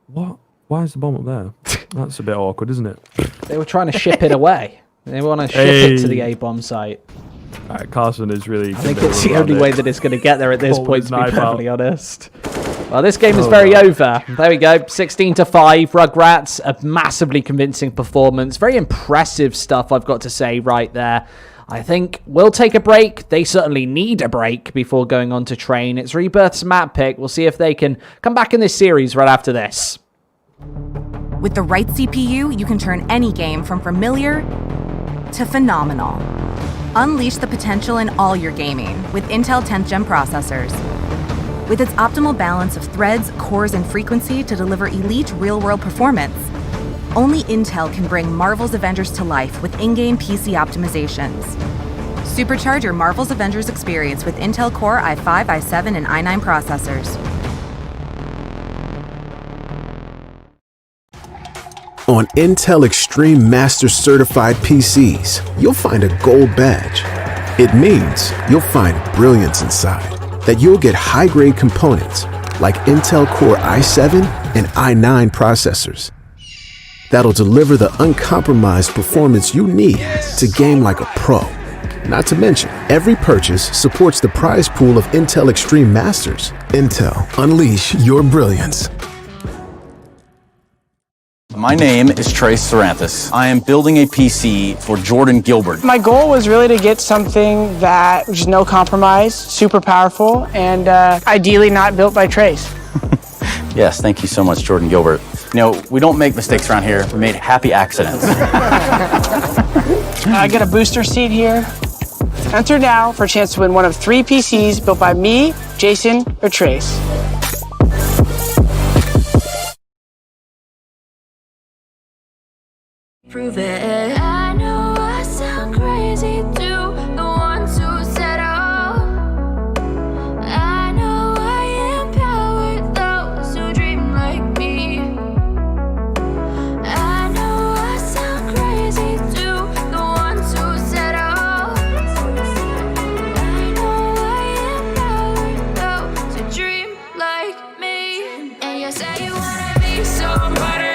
What? Why is the bomb up there? That's a bit awkward, isn't it? They were trying to ship it away. They want to ship it to the A-bomb site. All right, Carson is really... I think it's the only way that it's going to get there at this point, to be perfectly honest. Well, this game is very over. There we go. 16-5. Rugratz, a massively convincing performance. Very impressive stuff, I've got to say, right there. I think we'll take a break. They certainly need a break before going on to train. It's Rebirth's map pick. We'll see if they can come back in this series right after this. With the right CPU, you can turn any game from familiar to phenomenal. Unleash the potential in all your gaming with Intel 10th Gen processors. With its optimal balance of threads, cores, and frequency to deliver elite real-world performance, only Intel can bring Marvel's Avengers to life with in-game PC optimizations. Supercharge your Marvel's Avengers experience with Intel Core i5, i7, and i9 processors. On Intel Extreme Master Certified PCs, you'll find a gold badge. It means you'll find brilliance inside, that you'll get high-grade components like Intel Core i7 and i9 processors that'll deliver the uncompromised performance you need to game like a pro. Not to mention, every purchase supports the prize pool of Intel Extreme Masters. Intel, unleash your brilliance. My name is Trace Saranthus. I am building a PC for Jordan Gilbert. My goal was really to get something that was no compromise, super powerful, and ideally not built by Trace. Yes, thank you so much, Jordan Gilbert. You know, we don't make mistakes around here. We made happy accidents. I got a booster seat here. Enter now for a chance to win one of 3 PCs built by me, Jason, or Trace. Prove it. I know I sound crazy to the ones who said oh. I know I empower those who dream like me. I know I sound crazy to the ones who said oh. I know I empower those who dream like me. And you say you wanna be somebody.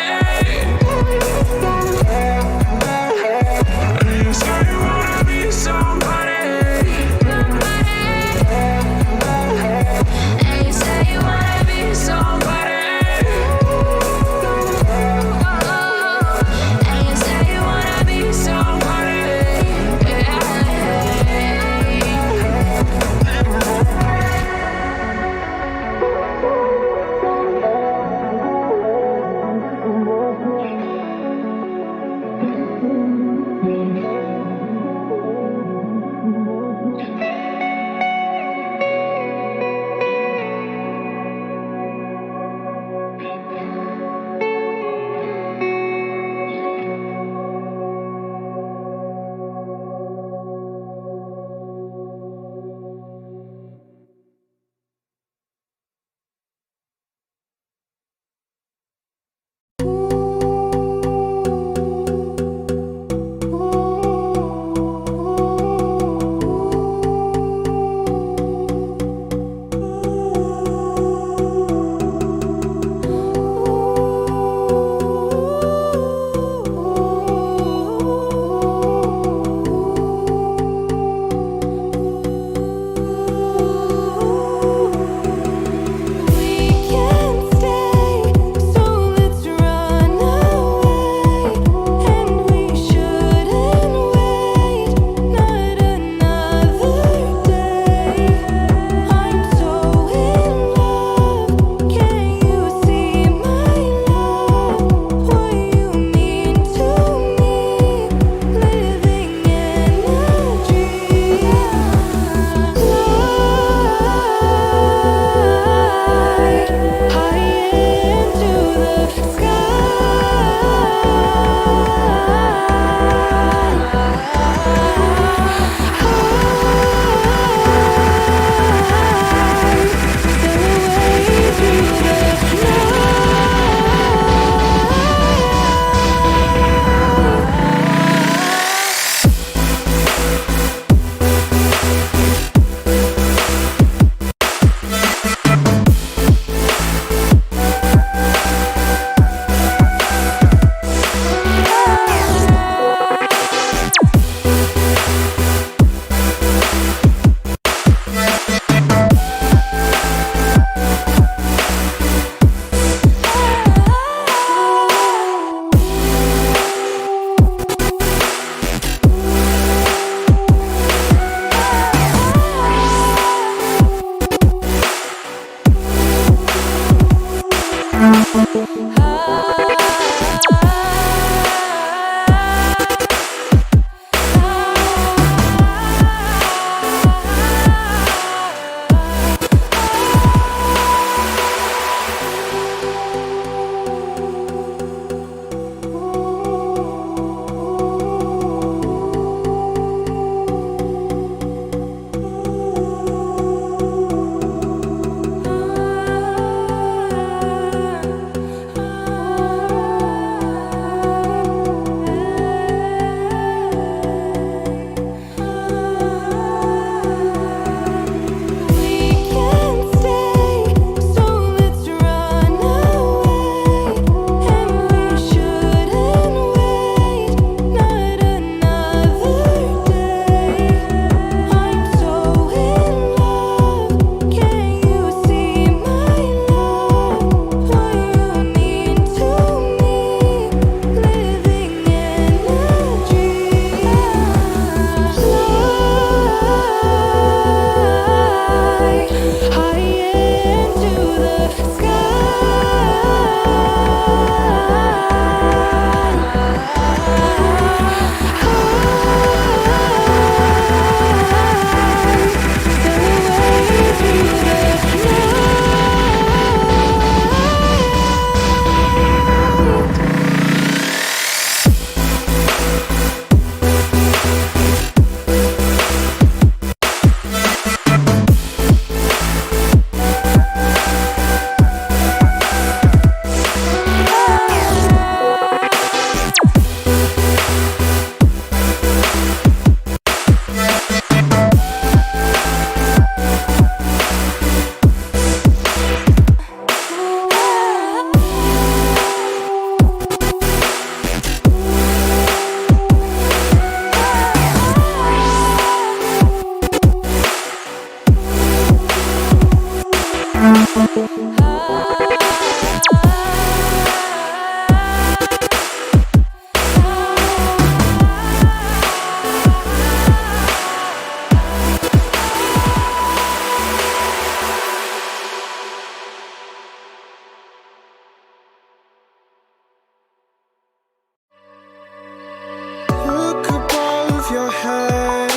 Look above your head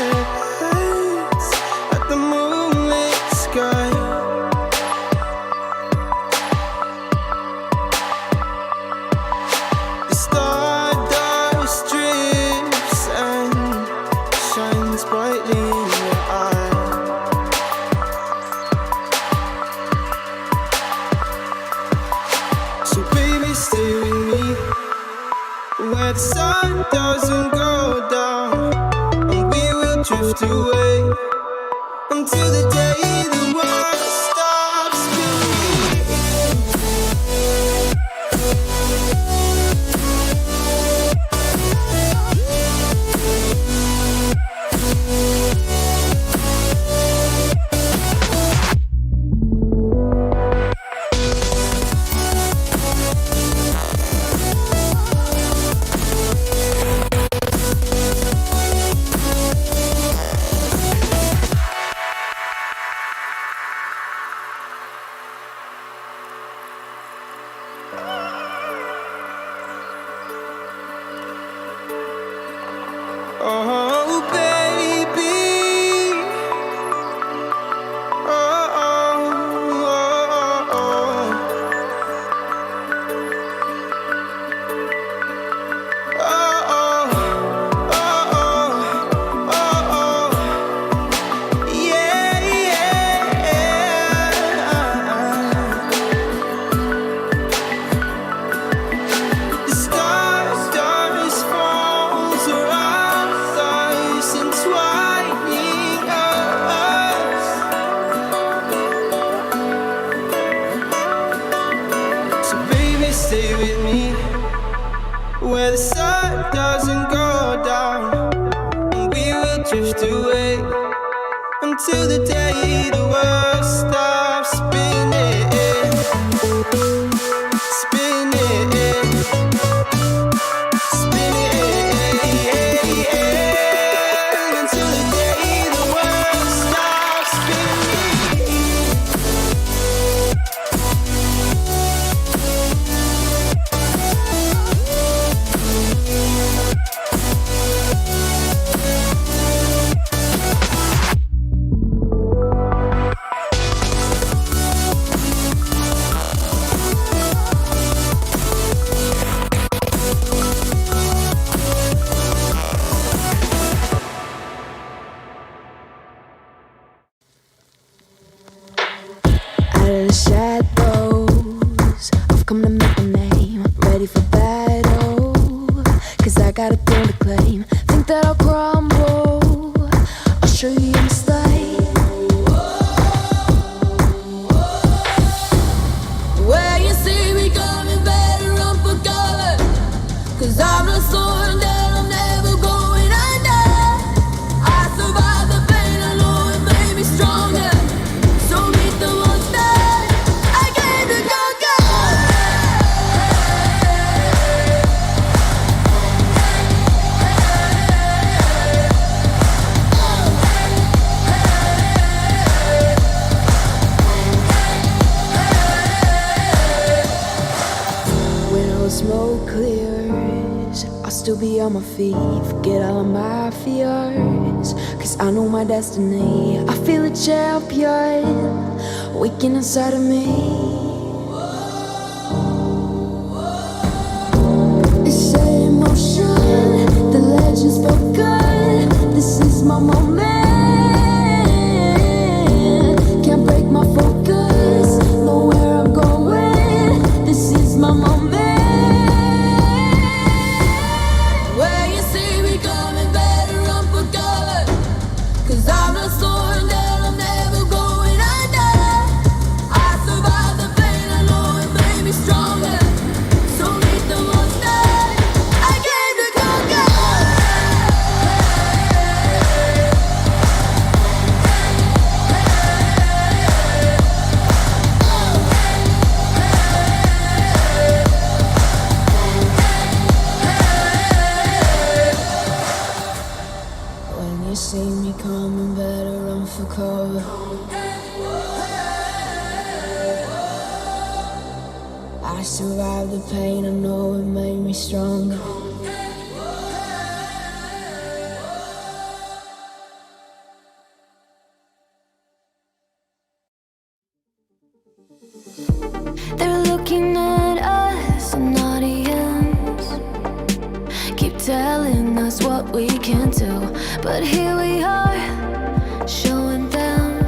at the moonlit sky. The stardust drips and shines brightly in your eye. So baby, stay with me where the sun doesn't go down, and we will drift away until the day the world stops spinning. Oh, baby. Oh, oh, oh, oh. Oh, oh, oh, oh, oh. Yeah, yeah. The stars falls around us, entwining us. So baby, stay with me where the sun doesn't go down, and we will drift away until the day the world stops spinning, spinning, spinning, until the day the world stops spinning. Out of the shadows, I've come to make a name. Ready for battle, 'cause I got a throne to claim. Think that I'll crumble, I'll show you your mistake. Where you see me coming, better run for cover, 'cause I'm not slowing down, I'm never going under. I survived the pain, I know it made me stronger. So meet the monster I came to conquer. When all the smoke clears, I'll still be on my feet. Forget all of my fears, 'cause I know my destiny. I feel a champion waking inside of me. This emotion, the see me coming, better run for cover. I survived the pain, I know it made me stronger. They're looking at us, an audience, keep telling us what we can do, but here we are, showing them,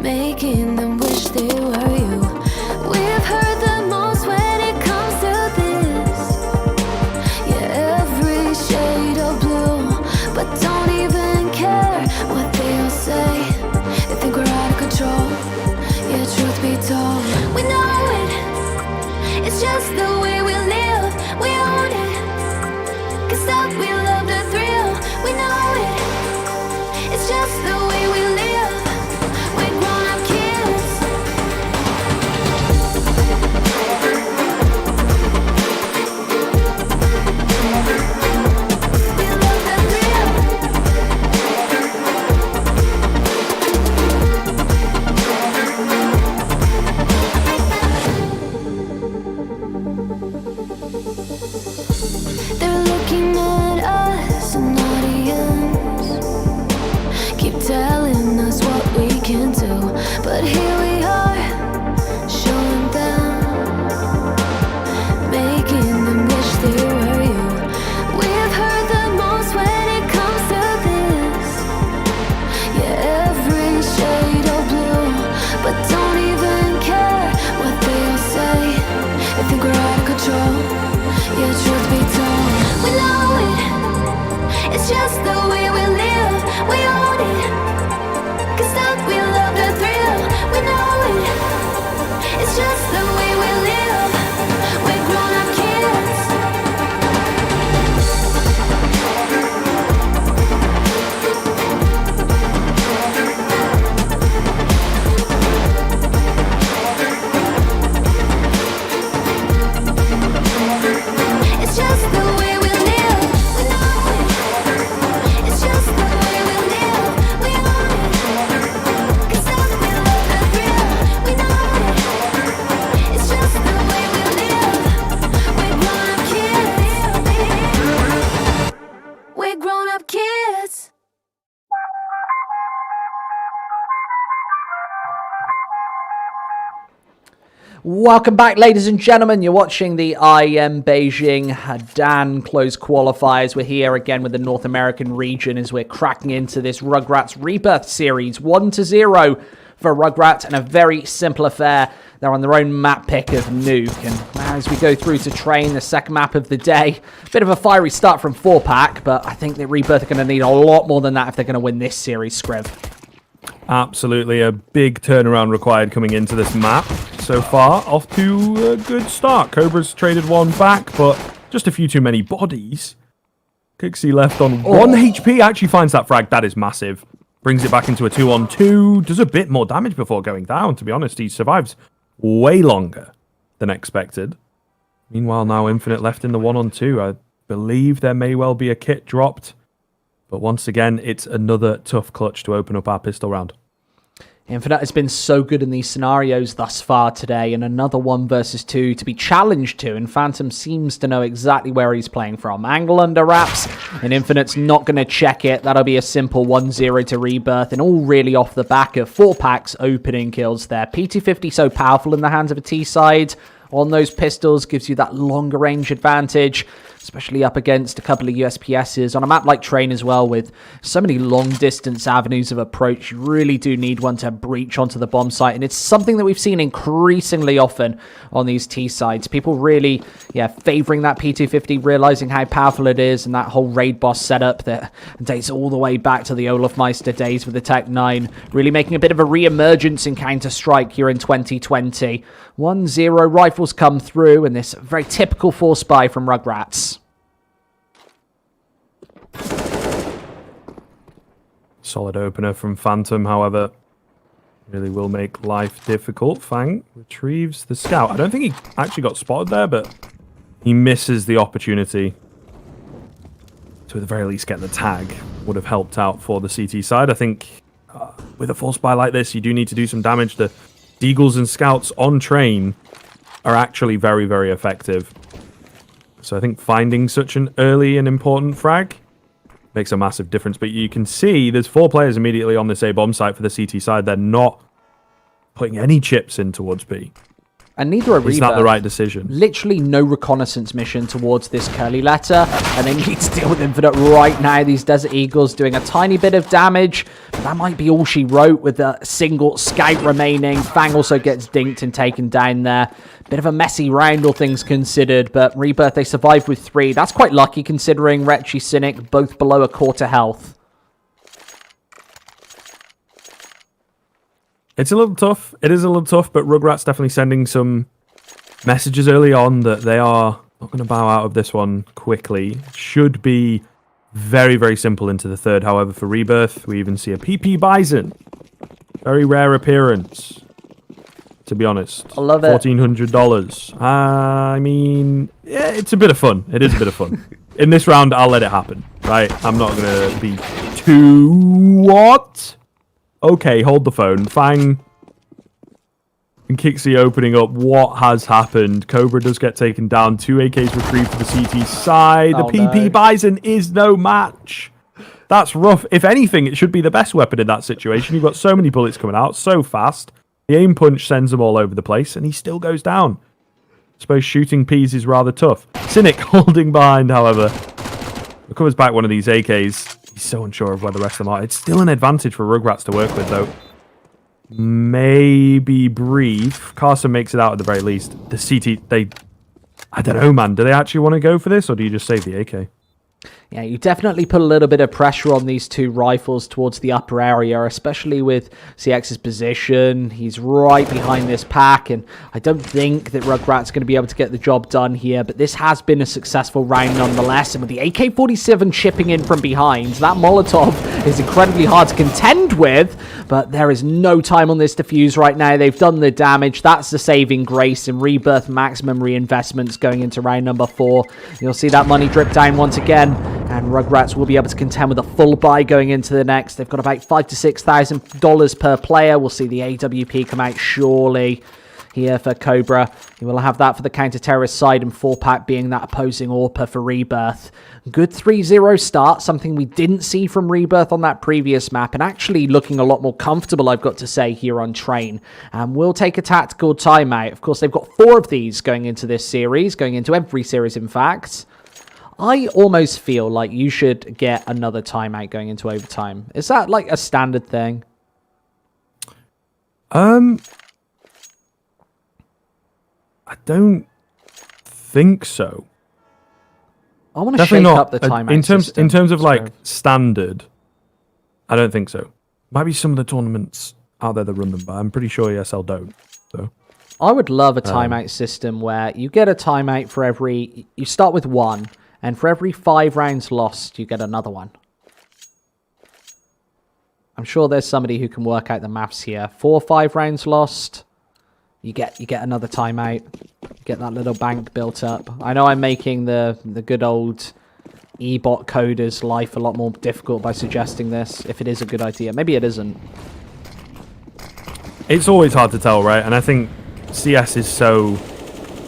making them wish they were you. We've heard the most when it comes to this, yeah, every shade of blue, but don't even care what they'll say. They think we're out of control. Yeah, truth be told, we know it. It's just the way we live. We own it. Can't stop, we love the thrill. We know it. It's just the way we live. We're grown-up kids. We love the thrill. They're looking at us, an audience, keep telling us what we can do, but here we are, showing them, making them wish they were you. We've heard the most when it comes to this, yeah, every shade of blue, but don't even care what they'll say. They think we're out of control. Yeah, truth be told, we know it. It's just the way we live. We own it. Can't stop, we love the thrill. We know it. It's just the way we live. We're grown-up kids. It's just the way we live. We know it. It's just the way we live. We own it. Can't stop, we love the thrill. We know it. It's just the way we live. We're grown-up kids. We're grown-up kids. Welcome back, ladies and gentlemen. You're watching the IEM Beijing-Haidian closed qualifiers. We're here again with the North American region as we're cracking into this Rugratz Rebirth series 1-0 for Rugratz, and a very simple affair. They're on their own map pick of Nuke, and as we go through to train the second map of the day, bit of a fiery start from 4-pack, but I think that Rebirth are going to need a lot more than that if they're going to win this series, Scriv. Absolutely a big turnaround required coming into this map. So far, off to a good start. Cobra's traded one back, but just a few too many bodies. Kixie left on 1 HP, actually finds that frag. That is massive. Brings it back into a 2-on-2. Does a bit more damage before going down, to be honest. He survives way longer than expected. Meanwhile, now Infinite left in the 1-on-2. I believe there may well be a kit dropped. But once again, it's another tough clutch to open up our pistol round. Infinite has been so good in these scenarios thus far today, and another 1 versus 2 to be challenged to, and Phantom seems to know exactly where he's playing from. Angle under wraps, and Infinite's not going to check it. That'll be a simple 1-0 to Rebirth, and all really off the back of 4-pack's opening kills there. PT50 so powerful in the hands of a T-side on those pistols, gives you that longer range advantage, especially up against a couple of USPSs on a map like Train as well, with so many long distance avenues of approach. You really do need one to breach onto the bomb site, and it's something that we've seen increasingly often on these T sides. People really, favoring that P250, realizing how powerful it is, and that whole raid boss setup that dates all the way back to the Olafmeister days with the Tech 9, really making a bit of a re-emergence in Counter-Strike here in 2020. 1-0 rifles come through, and this very typical 4-spy from Rugratz. Solid opener from Phantom, however, really will make life difficult. Fang retrieves the scout. I don't think he actually got spotted there, but he misses the opportunity. to at the very least get the tag would have helped out for the CT side. I think with a full spy like this, you do need to do some damage. The Deagles and Scouts on train are actually very, very effective. So I think finding such an early and important frag makes a massive difference. But you can see there's 4 players immediately on this A-bomb site for the CT side. They're not putting any chips in towards B. And neither are Rebirth. It's not the right decision. Literally no reconnaissance mission towards this curly letter, and they need to deal with Infinite right now. These Desert Eagles doing a tiny bit of damage, but that might be all she wrote with a single scout remaining. Fang also gets dinked and taken down there. Bit of a messy round, all things considered, but Rebirth, they survived with 3. That's quite lucky considering Retchi, Cynic, both below a quarter health. It's a little tough. It is a little tough, but Rugratz definitely sending some messages early on that they are not going to bow out of this one quickly. Should be very, very simple into the third. However, for Rebirth, we even see a PP Bison. Very rare appearance, to be honest. I love it. $1,400. I mean, yeah, it's a bit of fun. It is a bit of fun. In this round, I'll let it happen, right? I'm not going to be too... What? Okay, hold the phone. Fang and Kixie opening up. What has happened? Cobra does get taken down. 2 AKs retrieved for the CT side. The PP Bison is no match. That's rough. If anything, it should be the best weapon in that situation. You've got so many bullets coming out so fast. The aim punch sends them all over the place, and he still goes down. I suppose shooting P's is rather tough. Cynic holding behind, however. Recovers back one of these AKs. He's so unsure of where the rest of them are. It's still an advantage for Rugratz to work with, though. Maybe brief. Carson makes it out at the very least. The CT, I don't know, man. Do they actually want to go for this, or do you just save the AK? Yeah, you definitely put a little bit of pressure on these 2 rifles towards the upper area, especially with CX's position. He's right behind this pack, and I don't think that Rugrat's going to be able to get the job done here, but this has been a successful round nonetheless, and with the AK-47 chipping in from behind, that Molotov is incredibly hard to contend with, but there is no time on this defuse right now. They've done the damage. That's the saving grace, and Rebirth maximum reinvestments going into round number 4. You'll see that money drip down once again. And Rugratz will be able to contend with a full buy going into the next. They've got about $5,000 to $6,000 per player. We'll see the AWP come out surely here for Cobra. You will have that for the counter-terrorist side, and 4-pack being that opposing AWPer for Rebirth. Good 3-0 start, something we didn't see from Rebirth on that previous map, and actually looking a lot more comfortable, I've got to say, here on train. And we'll take a tactical timeout. Of course, they've got 4 of these going into this series, going into every series, in fact. I almost feel like you should get another timeout going into overtime. Is that like a standard thing? I don't think so. I want to shake up the timeout in terms of like standard. I don't think so. Might be some of the tournaments out there that run them, but I'm pretty sure ESL don't. So I would love a timeout system where you get a timeout for every... You start with 1. And for every 5 rounds lost, you get another one. I'm sure there's somebody who can work out the maths here. 4 or 5 rounds lost, you get another timeout. You get that little bank built up. I know I'm making the good old e-bot coders' life a lot more difficult by suggesting this, if it is a good idea. Maybe it isn't. It's always hard to tell, right? And I think CS is so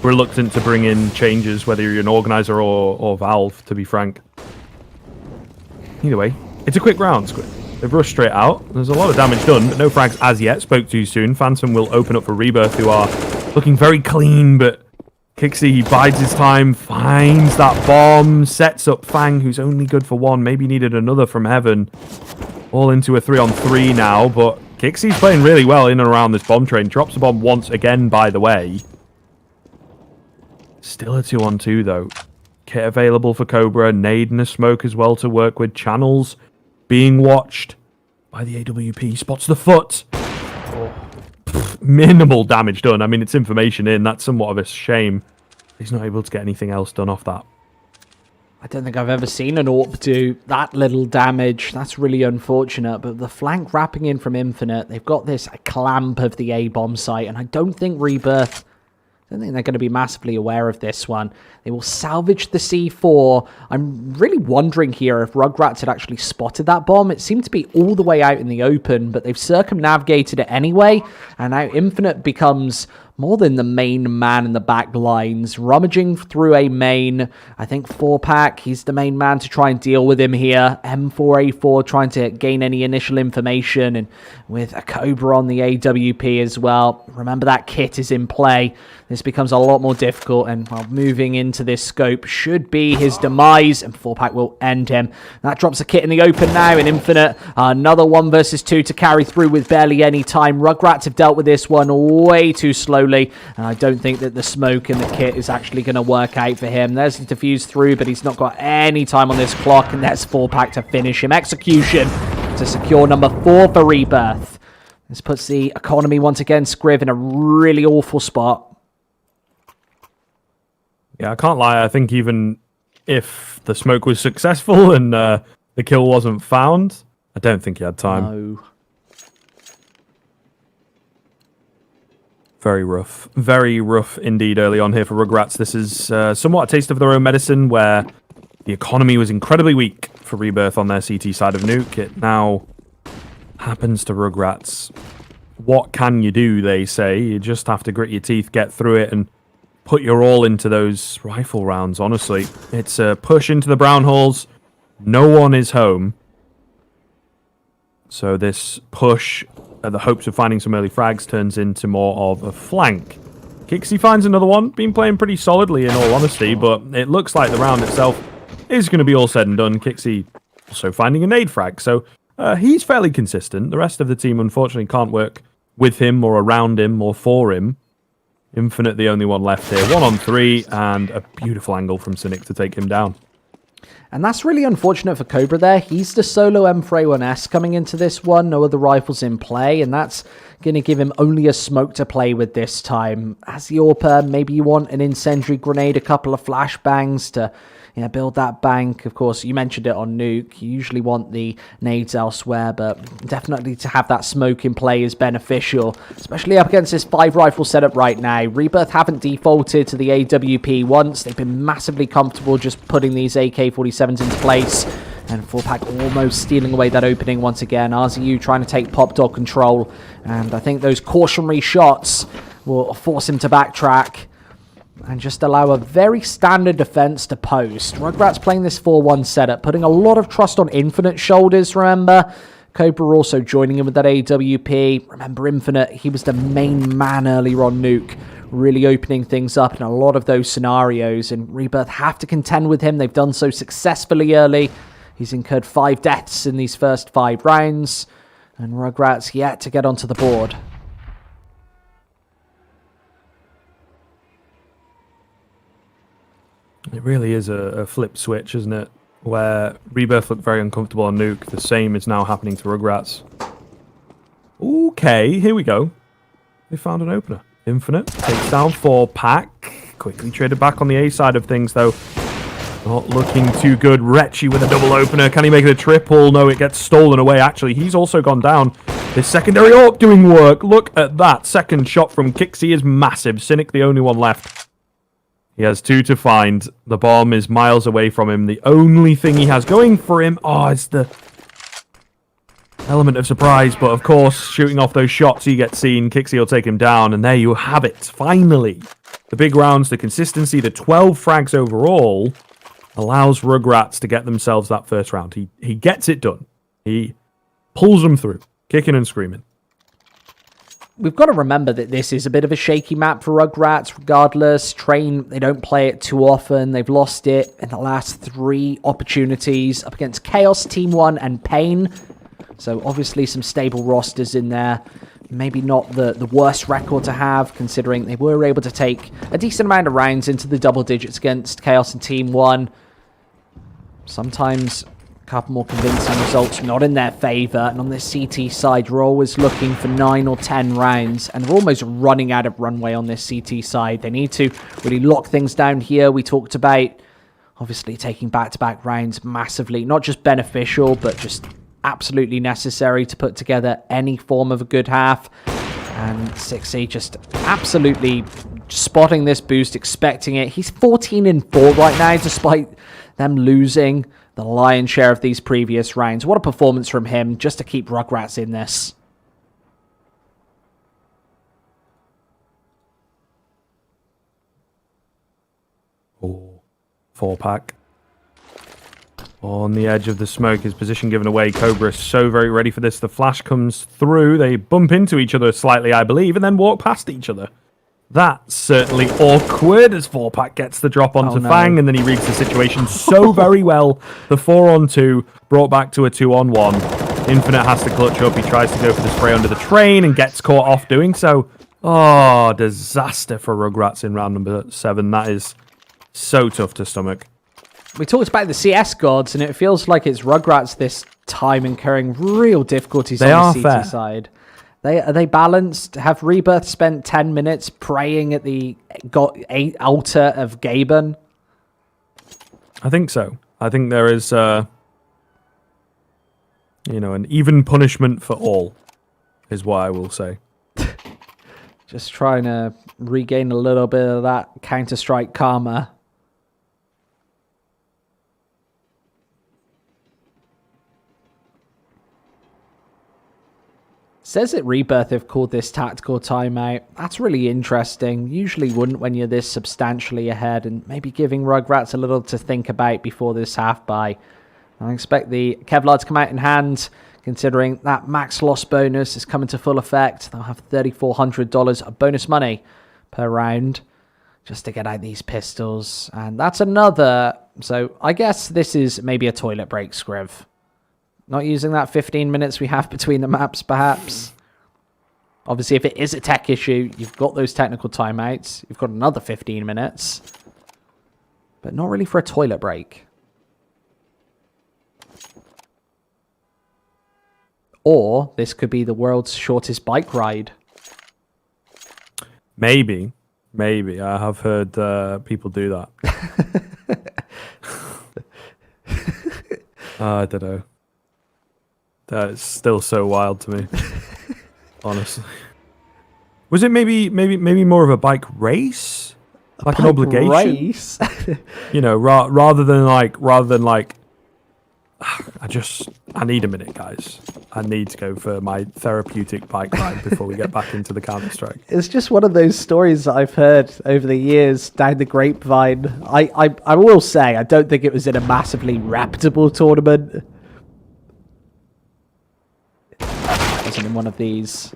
reluctant to bring in changes, whether you're an organizer or Valve, to be frank. Either way, it's a quick round, Squid. They've rushed straight out. There's a lot of damage done, but no frags as yet. Spoke too soon. Phantom will open up for Rebirth, who are looking very clean, but Kixie, he bides his time, finds that bomb, sets up Fang, who's only good for 1. Maybe needed another from Heaven. All into a 3-on-3 now, but Kixie's playing really well in and around this bomb train. Drops a bomb once again, by the way. Still a 2-on-2, though. Kit available for Cobra. Nade and a smoke as well to work with. Channels being watched by the AWP. Spots the foot. Minimal damage done. I mean, it's information in. That's somewhat of a shame. He's not able to get anything else done off that. I don't think I've ever seen an AWP do that little damage. That's really unfortunate. But the flank wrapping in from Infinite, they've got this clamp of the A-bomb site, and I don't think Rebirth don't think they're going to be massively aware of this one. They will salvage the C4. I'm really wondering here if Rugratz had actually spotted that bomb. It seemed to be all the way out in the open, but they've circumnavigated it anyway, and now Infinite becomes more than the main man in the back lines, rummaging through a main. I think 4-pack, he's the main man to try and deal with him here. M4A4 trying to gain any initial information, and with a Cobra on the AWP as well. Remember, that kit is in play. This becomes a lot more difficult, and while moving into this scope should be his demise, and 4-pack will end him. That drops a kit in the open now, and Infinite, another 1 versus 2 to carry through with barely any time. Rugratz have dealt with this one way too slowly, and I don't think that the smoke and the kit is actually going to work out for him. There's the defuse through, but he's not got any time on this clock, and there's 4-pack to finish him. Execution to secure number 4 for Rebirth. This puts the economy once again, Scriv, in a really awful spot. Yeah, I can't lie. I think even if the smoke was successful and the kill wasn't found, I don't think he had time. No. Very rough indeed early on here for Rugratz. This is somewhat a taste of their own medicine, where the economy was incredibly weak for Rebirth on their CT side of Nuke. It now happens to Rugratz. What can you do, they say. You just have to grit your teeth, get through it, and put your all into those rifle rounds, honestly. It's a push into the brown holes. No one is home. So this push, the hopes of finding some early frags, turns into more of a flank. Kixie finds another one. Been playing pretty solidly, in all honesty, but it looks like the round itself is going to be all said and done. Kixie also finding a nade frag, so he's fairly consistent. The rest of the team, unfortunately, can't work with him or around him or for him. Infinite, the only one left here. 1 on 3, and a beautiful angle from Cynic to take him down. And that's really unfortunate for Cobra there. He's the solo M4A1S coming into this one. No other rifles in play, and that's going to give him only a smoke to play with this time. As the AWPer, maybe you want an incendiary grenade, a couple of flashbangs to build that bank. Of course, you mentioned it on Nuke. You usually want the nades elsewhere, but definitely to have that smoke in play is beneficial, especially up against this 5-rifle setup right now. Rebirth haven't defaulted to the AWP once. They've been massively comfortable just putting these AK-47s into place. And 4-pack almost stealing away that opening once again. RZU trying to take Pop Dog control. And I think those cautionary shots will force him to backtrack and just allow a very standard defense to post. Rugratz playing this 4-1 setup, putting a lot of trust on Infinite's shoulders, remember. Cobra also joining in with that AWP. Remember, Infinite, he was the main man earlier on Nuke, really opening things up in a lot of those scenarios, and Rebirth have to contend with him. They've done so successfully early. He's incurred 5 deaths in these first 5 rounds, and Rugratz yet to get onto the board. It really is a flip switch, isn't it? Where Rebirth looked very uncomfortable on Nuke. The same is now happening to Rugratz. Okay, here we go. They found an opener. Infinite takes down 4-pack. Quickly traded back on the A side of things, though. Not looking too good. Retchy with a double opener. Can he make it a triple? No, it gets stolen away. Actually, he's also gone down. This secondary AWP doing work. Look at that. Second shot from Kixie is massive. Cynic, the only one left. He has 2 to find. The bomb is miles away from him. The only thing he has going for him, is the element of surprise. But of course, shooting off those shots, he gets seen. Kixie will take him down. And there you have it. Finally, the big rounds, the consistency, the 12 frags overall allows Rugratz to get themselves that first round. He gets it done. He pulls them through, kicking and screaming. We've got to remember that this is a bit of a shaky map for Rugratz. Regardless, Train, they don't play it too often. They've lost it in the last 3 opportunities up against Chaos, Team 1, and Pain. So obviously some stable rosters in there. Maybe not the worst record to have, considering they were able to take a decent amount of rounds into the double digits against Chaos and Team 1. Sometimes a couple more convincing results not in their favour. And on this CT side, you're always looking for 9 or 10 rounds. And they're almost running out of runway on this CT side. They need to really lock things down here. We talked about, obviously, taking back-to-back rounds massively. Not just beneficial, but just absolutely necessary to put together any form of a good half. And 6C just absolutely spotting this boost, expecting it. He's 14-4 right now, despite them losing the lion's share of these previous rounds. What a performance from him, just to keep Rugratz in this. Oh, 4-pack. On the edge of the smoke, his position given away. Cobra is so very ready for this. The flash comes through. They bump into each other slightly, I believe, and then walk past each other. That's certainly awkward as 4-pack gets the drop onto Fang, and then he reads the situation so very well. The 4-on-2 brought back to a 2-on-1. Infinite has to clutch up. He tries to go for the spray under the train and gets caught off doing so. Oh, disaster for Rugratz in round number 7. That is so tough to stomach. We talked about the CS gods, and it feels like it's Rugratz this time incurring real difficulties on the CT side. Are they balanced? Have Rebirth spent 10 minutes praying at the altar of Gaben? I think so. I think there is, an even punishment for all, is what I will say. Just trying to regain a little bit of that Counter-Strike karma. Says that Rebirth have called this tactical timeout. That's really interesting. Usually wouldn't when you're this substantially ahead, and maybe giving Rugratz a little to think about before this half-buy. I expect the Kevlar to come out in hand, considering that max loss bonus is coming to full effect. They'll have $3,400 of bonus money per round just to get out these pistols. And that's another... So I guess this is maybe a toilet break, Scriv. Not using that 15 minutes we have between the maps, perhaps. Obviously, if it is a tech issue, you've got those technical timeouts. You've got another 15 minutes. But not really for a toilet break. Or this could be the world's shortest bike ride. Maybe. I have heard people do that. I don't know. That's still so wild to me, honestly. Was it maybe more of a bike race, like an obligation? Race? Rather than like. I need a minute, guys. I need to go for my therapeutic bike ride before we get back into the Counter-Strike. It's just one of those stories that I've heard over the years down the grapevine. I will say I don't think it was in a massively reputable tournament. Wasn't in one of these.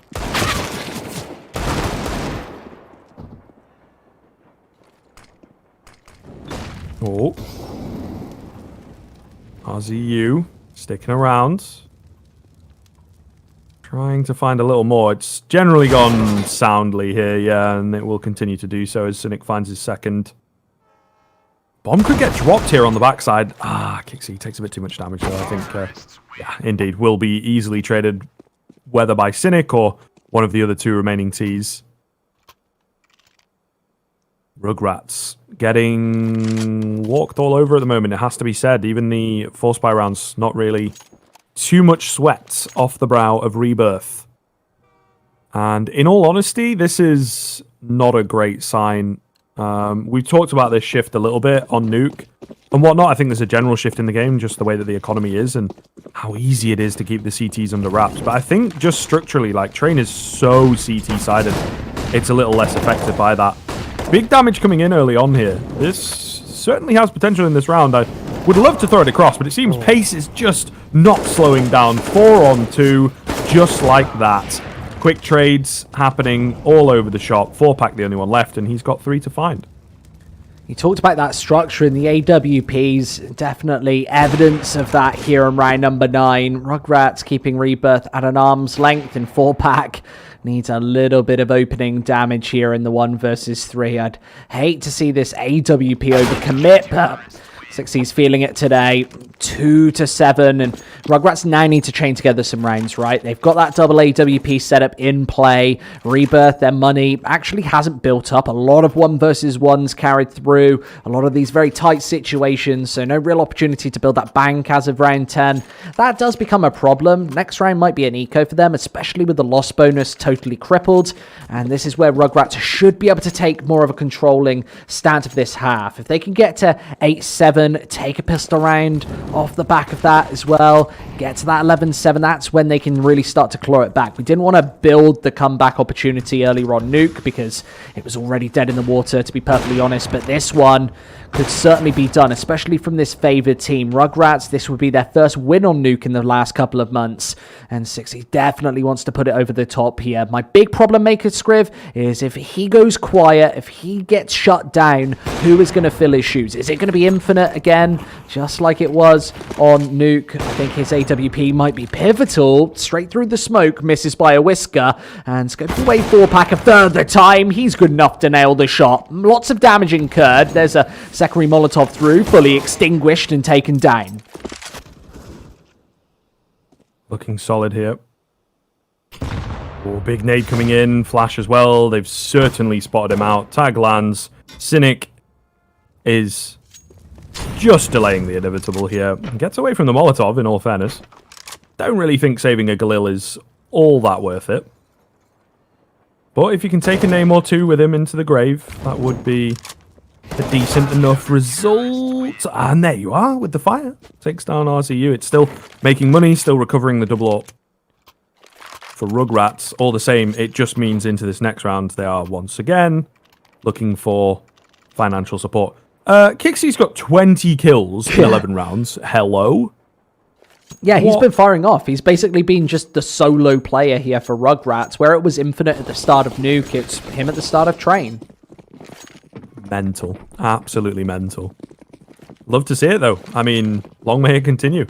Oh. RZU sticking around. Trying to find a little more. It's generally gone soundly here, yeah, and it will continue to do so as Cynic finds his second. Bomb could get dropped here on the backside. Kixie takes a bit too much damage, though. I think, yeah, indeed, will be easily traded, whether by Cynic or one of the other two remaining Ts. Rugratz getting walked all over at the moment, it has to be said. Even the force buy rounds, not really too much sweat off the brow of Rebirth. And in all honesty, this is not a great sign. We've talked about this shift a little bit on Nuke and whatnot. I think there's a general shift in the game, just the way that the economy is and how easy it is to keep the CTs under wraps. But I think just structurally, like, Train is so CT-sided, it's a little less affected by that. Big damage coming in early on here. This certainly has potential in this round. I would love to throw it across, but it seems pace is just not slowing down. 4-on-2, just like that. Quick trades happening all over the shop. 4-pack the only one left, and he's got 3 to find. You talked about that structure in the AWPs. Definitely evidence of that here in round number 9. Rugratz keeping Rebirth at an arm's length in 4-pack. Needs a little bit of opening damage here in the 1 versus 3. I'd hate to see this AWP overcommit, but Sixie's feeling it today. 2 to 7, and Rugratz now need to chain together some rounds, right? They've got that double AWP setup in play. Rebirth, their money actually hasn't built up. A lot of 1v1s carried through. A lot of these very tight situations, so no real opportunity to build that bank as of round 10. That does become a problem. Next round might be an eco for them, especially with the loss bonus totally crippled. And this is where Rugratz should be able to take more of a controlling stance of this half. If they can get to 8-7, take a pistol round off the back of that as well, get to that 11-7, that's when they can really start to claw it back. We didn't want to build the comeback opportunity earlier on Nuke because it was already dead in the water, to be perfectly honest, but this one could certainly be done, especially from this favoured team. Rugratz, this would be their first win on Nuke in the last couple of months, and Sixy definitely wants to put it over the top here. My big problem maker, Scriv, is if he goes quiet, if he gets shut down, who is going to fill his shoes? Is it going to be Infinite again, just like it was on Nuke? I think his AWP might be pivotal. Straight through the smoke, misses by a whisker, and scopes away 4-pack a third time. He's good enough to nail the shot. Lots of damage incurred. There's a secondary Molotov through, fully extinguished and taken down. Looking solid here. Oh, big nade coming in. Flash as well. They've certainly spotted him out. Tag lands. Cynic is just delaying the inevitable here. Gets away from the Molotov, in all fairness. Don't really think saving a Galil is all that worth it. But if you can take a name or two with him into the grave, that would be a decent enough result. And there you are with the fire. Takes down RCU. It's still making money, still recovering the double up for Rugratz. All the same, it just means into this next round they are once again looking for financial support. Kixie's got 20 kills in 11 rounds. Hello. Yeah, he's been firing off. He's basically been just the solo player here for Rugratz. Where it was Infinite at the start of Nuke, it's him at the start of Train. Mental. Absolutely mental. Love to see it, though. I mean, long may it continue.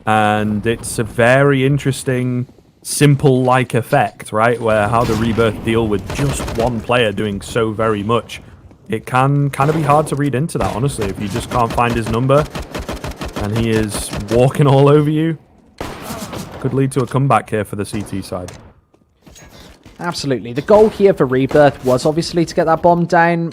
And it's a very interesting, simple-like effect, right? Where how the Rebirth deal with just one player doing so very much. It can kind of be hard to read into that, honestly. If you just can't find his number and he is walking all over you, could lead to a comeback here for the CT side. Absolutely. The goal here for Rebirth was obviously to get that bomb down.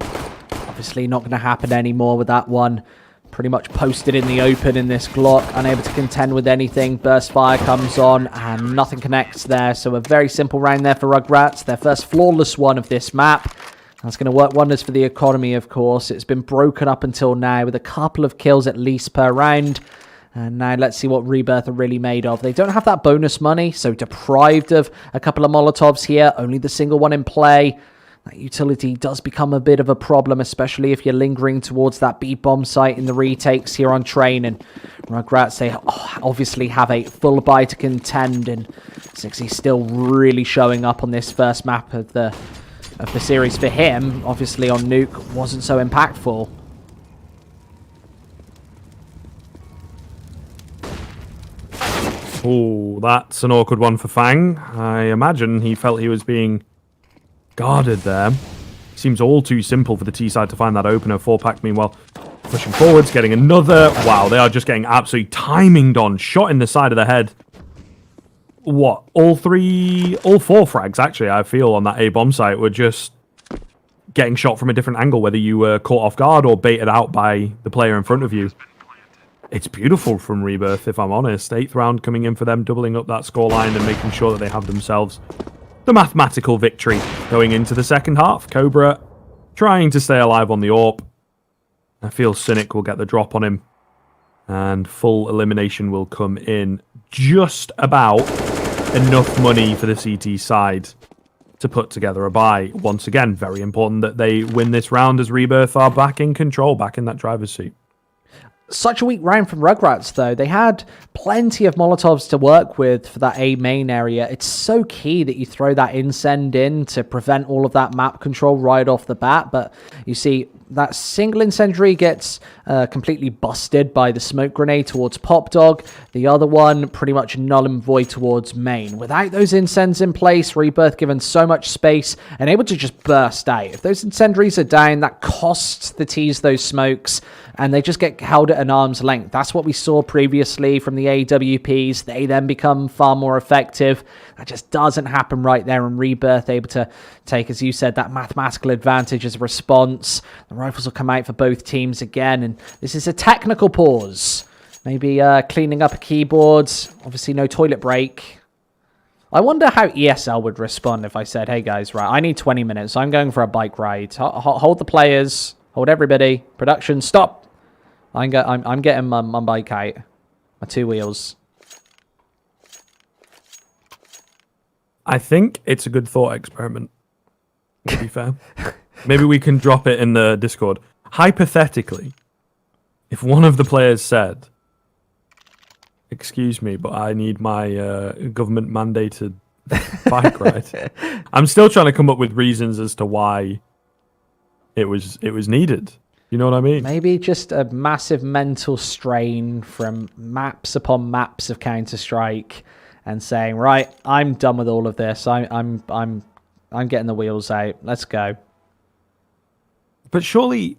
Obviously not going to happen anymore with that one. Pretty much posted in the open in this Glock, unable to contend with anything. Burst fire comes on and nothing connects there. So a very simple round there for Rugratz. Their first flawless one of this map. That's going to work wonders for the economy, of course. It's been broken up until now with a couple of kills at least per round. And now let's see what Rebirth are really made of. They don't have that bonus money, so deprived of a couple of Molotovs here. Only the single one in play. That utility does become a bit of a problem, especially if you're lingering towards that B-bomb site in the retakes here on Train. And Rugratz, they obviously have a full buy to contend, and Sixy still really showing up on this first map of the series for him. Obviously on Nuke wasn't so impactful. Oh, that's an awkward one for Fang. I imagine he felt he was being guarded there. Seems all too simple for the T side to find that opener. 4-pack, meanwhile, pushing forwards, getting another. Wow, they are just getting absolutely timinged on. Shot in the side of the head. What? All 4 frags, actually, I feel, on that A-bomb site were just getting shot from a different angle, whether you were caught off guard or baited out by the player in front of you. It's beautiful from Rebirth, if I'm honest. 8th round coming in for them, doubling up that scoreline and making sure that they have themselves the mathematical victory going into the second half. Cobra trying to stay alive on the AWP. I feel Cynic will get the drop on him. And full elimination will come in. Just about enough money for the CT side to put together a buy. Once again, very important that they win this round as Rebirth are back in control, back in that driver's seat. Such a weak round from Rugratz, though. They had plenty of Molotovs to work with for that A main area. It's so key that you throw that incend in to prevent all of that map control right off the bat. But you see, that single incendiary gets completely busted by the smoke grenade towards Pop Dog. The other one pretty much null and void towards main. Without those incends in place, Rebirth given so much space and able to just burst out. If those incendiaries are down, that costs the T's those smokes. and they just get held at an arm's length. That's what we saw previously from the AWPs. They then become far more effective. That just doesn't happen right there, and Rebirth able to take, as you said, that mathematical advantage as a response. The rifles will come out for both teams again, and this is a technical pause. Maybe cleaning up a keyboard. Obviously no toilet break. I wonder how ESL would respond if I said, hey guys, right, I need 20 minutes. I'm going for a bike ride. Hold the players. Hold everybody. Production, stop. I'm getting my bike out. My 2 wheels. I think it's a good thought experiment, to be fair. Maybe we can drop it in the Discord. Hypothetically, if one of the players said, excuse me, but I need my government mandated bike ride. I'm still trying to come up with reasons as to why it was needed. You know what I mean? Maybe just a massive mental strain from maps upon maps of Counter-Strike, and saying, right, I'm done with all of this. I'm getting the wheels out. Let's go. But surely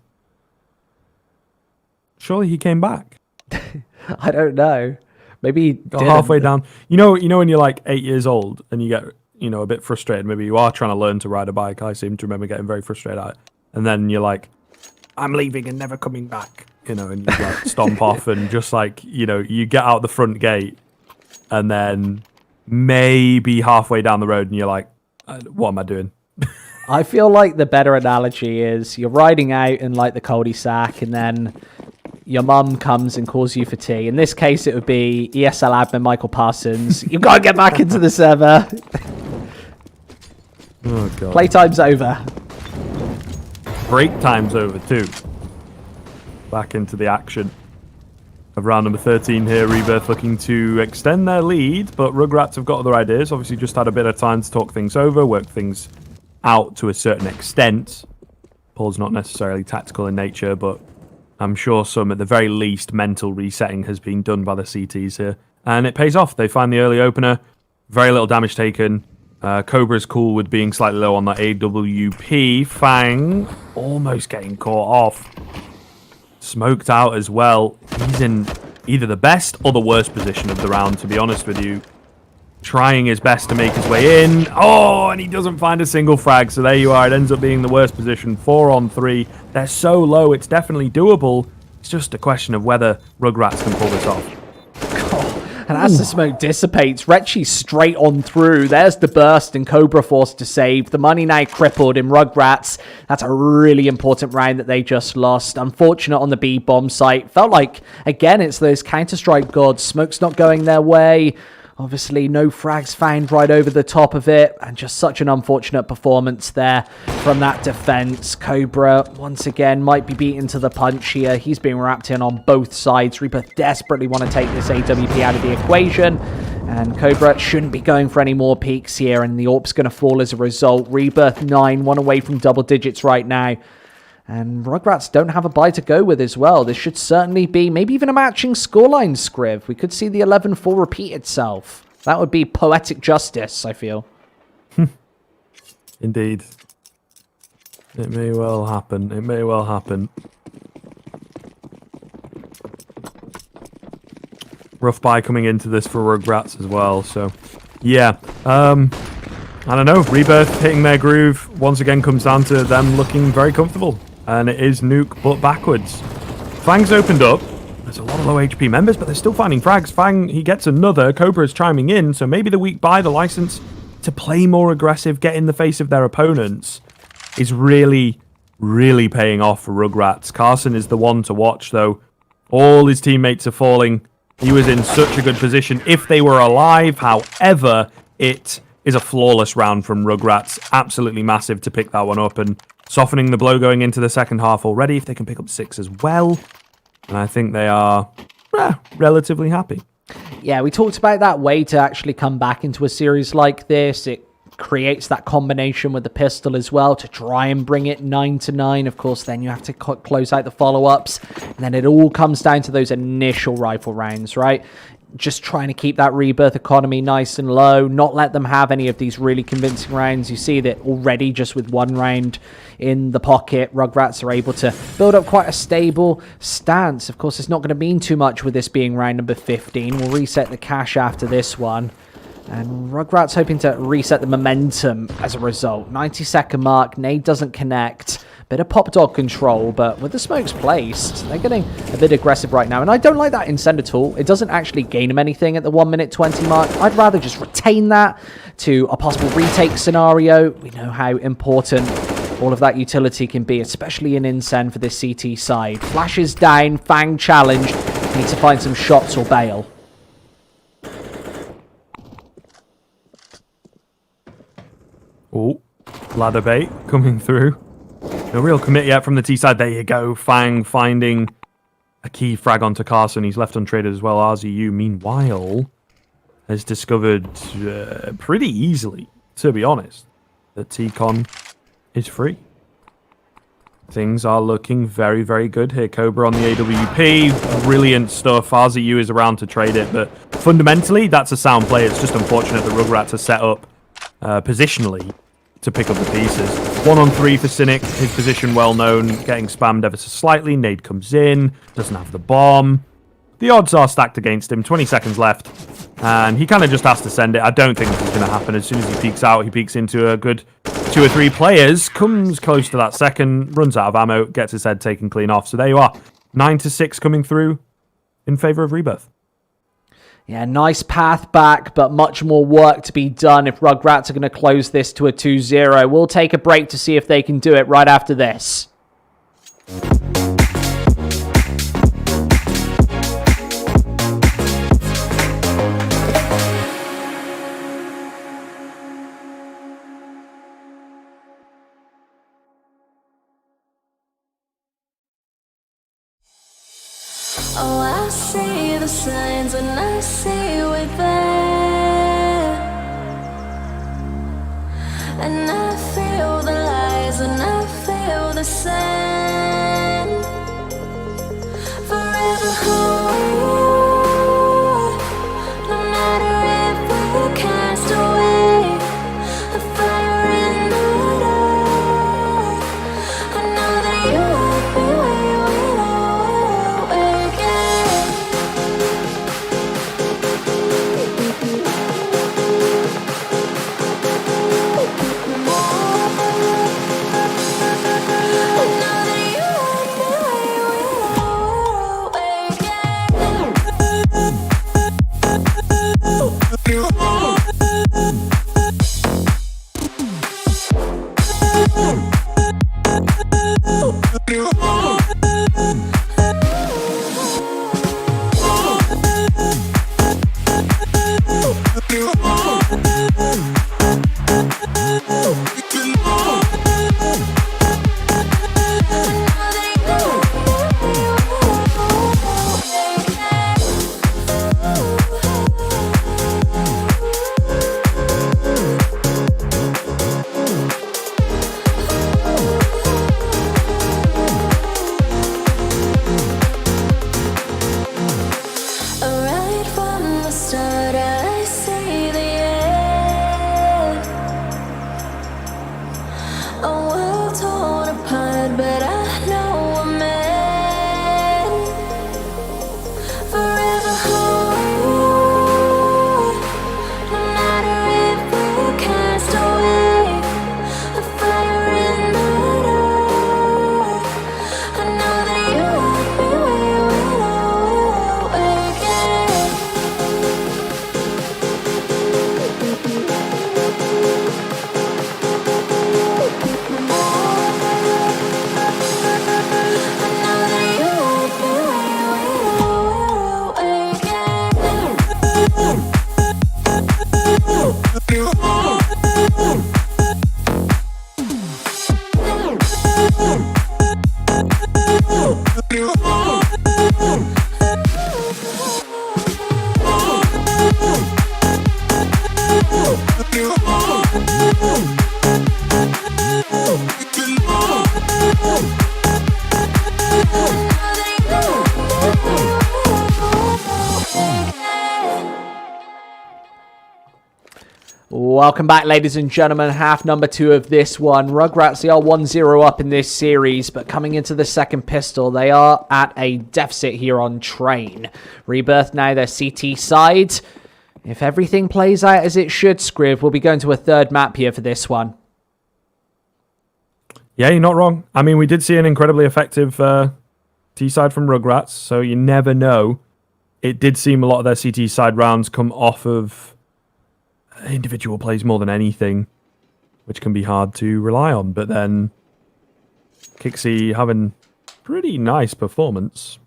he came back. I don't know. Maybe he got halfway down. You know when you're like 8 years old and you get, a bit frustrated. Maybe you are trying to learn to ride a bike. I seem to remember getting very frustrated at it. And then you're like, I'm leaving and never coming back. And you like stomp off and just like, you get out the front gate and then maybe halfway down the road and you're like, what am I doing? I feel like the better analogy is you're riding out in like the cul-de-sac, and then your mum comes and calls you for tea. In this case, it would be ESL admin Michael Parsons. You've got to get back into the server. Oh, God. Playtime's over. Break time's over, too. Back into the action of round number 13 here. Rebirth looking to extend their lead, but Rugratz have got other ideas. Obviously, just had a bit of time to talk things over, work things out to a certain extent. Paul's not necessarily tactical in nature, but I'm sure some, at the very least, mental resetting has been done by the CTs here. And it pays off. They find the early opener. Very little damage taken. Cobra's cool with being slightly low on the AWP. Fang almost getting caught off. Smoked out as well. He's in either the best or the worst position of the round, to be honest with you. Trying his best to make his way in. Oh, and he doesn't find a single frag. So there you are. It ends up being the worst position. 4 on 3. They're so low. It's definitely doable. It's just a question of whether Rugratz can pull this off. And as the smoke dissipates, Retchy's straight on through. There's the burst, and Cobra forced to save. The money now crippled in Rugratz. That's a really important round that they just lost. Unfortunate on the B bomb site. Felt like, again, it's those Counter-Strike gods. Smoke's not going their way. Obviously, no frags found right over the top of it, and just such an unfortunate performance there from that defense. Cobra, once again, might be beaten to the punch here. He's being wrapped in on both sides. Rebirth desperately want to take this AWP out of the equation, and Cobra shouldn't be going for any more peaks here, and the AWP's going to fall as a result. Rebirth 9, 1 away from double digits right now. And Rugratz don't have a buy to go with as well. This should certainly be maybe even a matching scoreline, Scriv. We could see the 11-4 repeat itself. That would be poetic justice, I feel. Indeed. It may well happen. It may well happen. Rough buy coming into this for Rugratz as well. So, yeah. I don't know. Rebirth hitting their groove once again comes down to them looking very comfortable. And it is nuke, but backwards. Fang's opened up. There's a lot of low HP members, but they're still finding frags. Fang, he gets another. Cobra's chiming in, so maybe the weak buy, the license to play more aggressive, get in the face of their opponents, is really, really paying off for Rugratz. Carson is the one to watch, though. All his teammates are falling. He was in such a good position if they were alive. However, it is a flawless round from Rugratz. Absolutely massive to pick that one up, and softening the blow going into the second half already. If they can pick up 6 as well, and I think they are relatively happy. Yeah, we talked about that way to actually come back into a series like this. It creates that combination with the pistol as well to try and bring it 9-9. Of course, then you have to close out the follow-ups, and then it all comes down to those initial rifle rounds, right? just trying to keep that Rebirth economy nice and low, not let them have any of these really convincing rounds. You see that already just with one round in the pocket, Rugratz are able to build up quite a stable stance. Of course, it's not going to mean too much with this being round number 15. We'll reset the cash after this one. And Rugratz hoping to reset the momentum as a result. 90-second mark, nade doesn't connect. Bit of pop dog control, but with the smokes placed, they're getting a bit aggressive right now. And I don't like that incend at all. It doesn't actually gain them anything at the 1 minute 20 mark. I'd rather just retain that to a possible retake scenario. We know how important all of that utility can be, especially in incend for this CT side. Flashes down, Fang challenge. Need to find some shots or bail. Oh, ladder bait coming through. No real commit yet from the T side. There you go. Fang finding a key frag onto Carson. He's left untraded as well. RZU, meanwhile, has discovered pretty easily, to be honest, that T-Con is free. Things are looking very, very good here. Cobra on the AWP. Brilliant stuff. RZU is around to trade it, but fundamentally, that's a sound play. It's just unfortunate that Rugratz are set up positionally to pick up the pieces. 1-on-3 for Cynic. His position well known, getting spammed ever so slightly. Nade comes in, doesn't have the bomb. The odds are stacked against him. 20 seconds left, and he kind of just has to send it. I don't think this is going to happen. As soon as he peeks out, he peeks into a good 2 or 3 players, comes close to that second, runs out of ammo, gets his head taken clean off. So there you are. 9-6 coming through in favor of Rebirth. Yeah, nice path back, but much more work to be done if Rugratz are going to close this to a 2-0. We'll take a break to see if they can do it right after this. Oh, I see the signs and I see we're there, and I feel the lies and I feel the sand. Forever hold, no matter if we're cast away, a fire in the dark. I know that you won't be where we Welcome back, ladies and gentlemen. Half number 2 of this one. Rugratz, they are 1-0 up in this series, but coming into the second pistol, they are at a deficit here on Train. Rebirth now their CT side. If everything plays out as it should, Scriv, we'll be going to a third map here for this one. Yeah, you're not wrong. I mean, we did see an incredibly effective T-side from Rugratz, so you never know. It did seem a lot of their CT side rounds come off of individual plays more than anything, which can be hard to rely on. But then Kixie having pretty nice performance,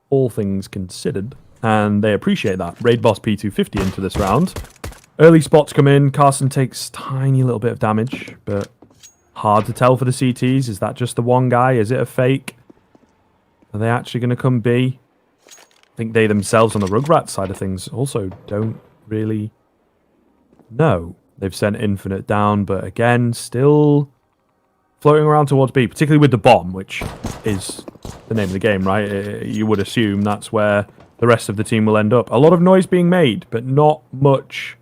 all things considered, and they appreciate that. Raid Boss P250 into this round. Early spots come in. Carson takes tiny little bit of damage, but hard to tell for the CTs. Is that just the one guy? Is it a fake? Are they actually going to come B? I think they themselves on the Rugratz side of things also don't really know. They've sent Infinite down, but again, still floating around towards B, particularly with the bomb, which is the name of the game, right? You would assume that's where the rest of the team will end up. A lot of noise being made, but not much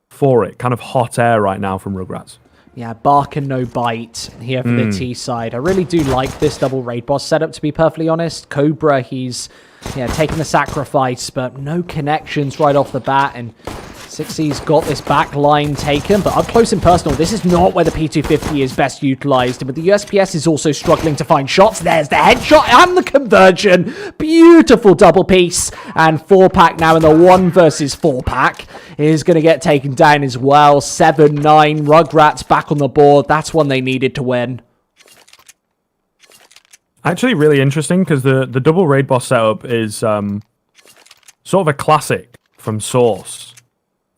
for it. Kind of hot air right now from Rugratz. Yeah, bark and no bite here for the T side. I really do like this double raid boss setup, to be perfectly honest. Cobra, he's taking the sacrifice, but no connections right off the bat, and 6C's got this back line taken, but up close and personal, this is not where the P250 is best utilized. But the USPS is also struggling to find shots. There's the headshot and the conversion. Beautiful double piece. And 4-pack now in the 1 versus 4-pack is going to get taken down as well. 7-9. Rugratz back on the board. That's one they needed to win. Actually, really interesting because the double raid boss setup is sort of a classic from Source.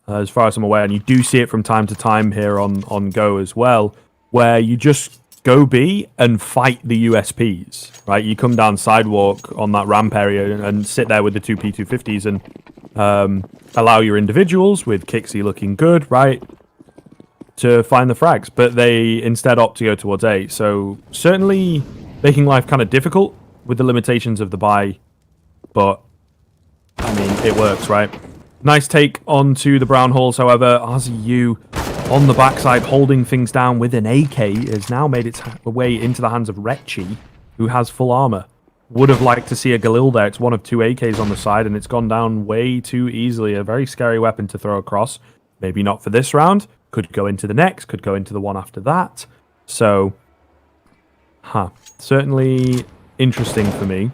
As far as I'm aware, and you do see it from time to time here on Go as well, where you just go B and fight the USPs, right? You come down sidewalk on that ramp area and sit there with the 2 P250s and allow your individuals, with Kixie looking good, right, to find the frags. But they instead opt to go towards A. So certainly making life kind of difficult with the limitations of the buy, but I mean, it works, right? Nice take onto the brown holes, however. RZU on the backside holding things down with an AK has now made its way into the hands of Retchi, who has full armor. Would have liked to see a Galil there. It's one of 2 AKs on the side, and it's gone down way too easily. A very scary weapon to throw across. Maybe not for this round. Could go into the next, could go into the one after that. So, certainly interesting for me.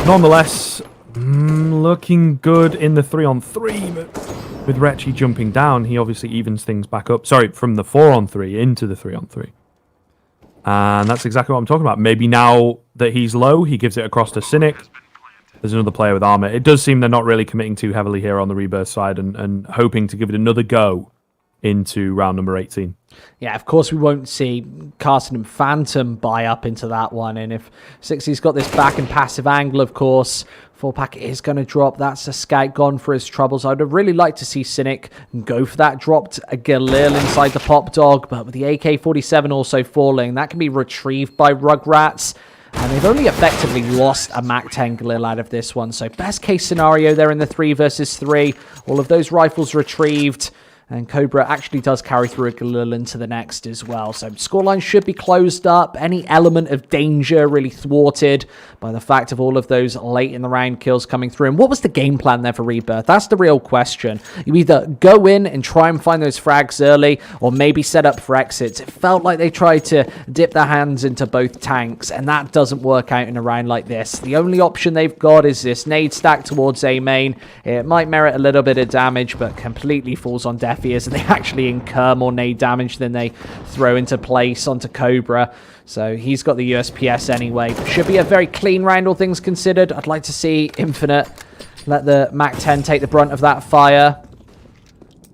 Nonetheless, looking good in the 3-on-3, but with Retchi jumping down, he obviously evens things back up. Sorry, from the 4-on-3 into the 3-on-3. And that's exactly what I'm talking about. Maybe now that he's low, he gives it across to Cynic. There's another player with armor. It does seem they're not really committing too heavily here on the Rebirth side and hoping to give it another go into round number 18. Yeah, of course we won't see Carson and Phantom buy up into that one. And if 6C's got this back and passive angle, of course, 4-pack is going to drop. That's a scout gone for his troubles. I would have really liked to see Cynic go for that. Dropped a Galil inside the pop dog, but with the AK-47 also falling, that can be retrieved by Rugratz. And they've only effectively lost a MAC-10 Galil out of this one. So best case scenario, they're in the 3 versus 3. All of those rifles retrieved. And Cobra actually does carry through a Galil into the next as well. So scoreline should be closed up. Any element of danger really thwarted by the fact of all of those late in the round kills coming through. And what was the game plan there for Rebirth? That's the real question. You either go in and try and find those frags early, or maybe set up for exits. It felt like they tried to dip their hands into both tanks, and that doesn't work out in a round like this. The only option they've got is this nade stack towards A main. It might merit a little bit of damage, but completely falls on deaf ears, and they actually incur more nade damage than they throw into place onto Cobra. So he's got the USPS anyway. Should be a very clean round, all things considered. I'd like to see Infinite let the MAC-10 take the brunt of that fire.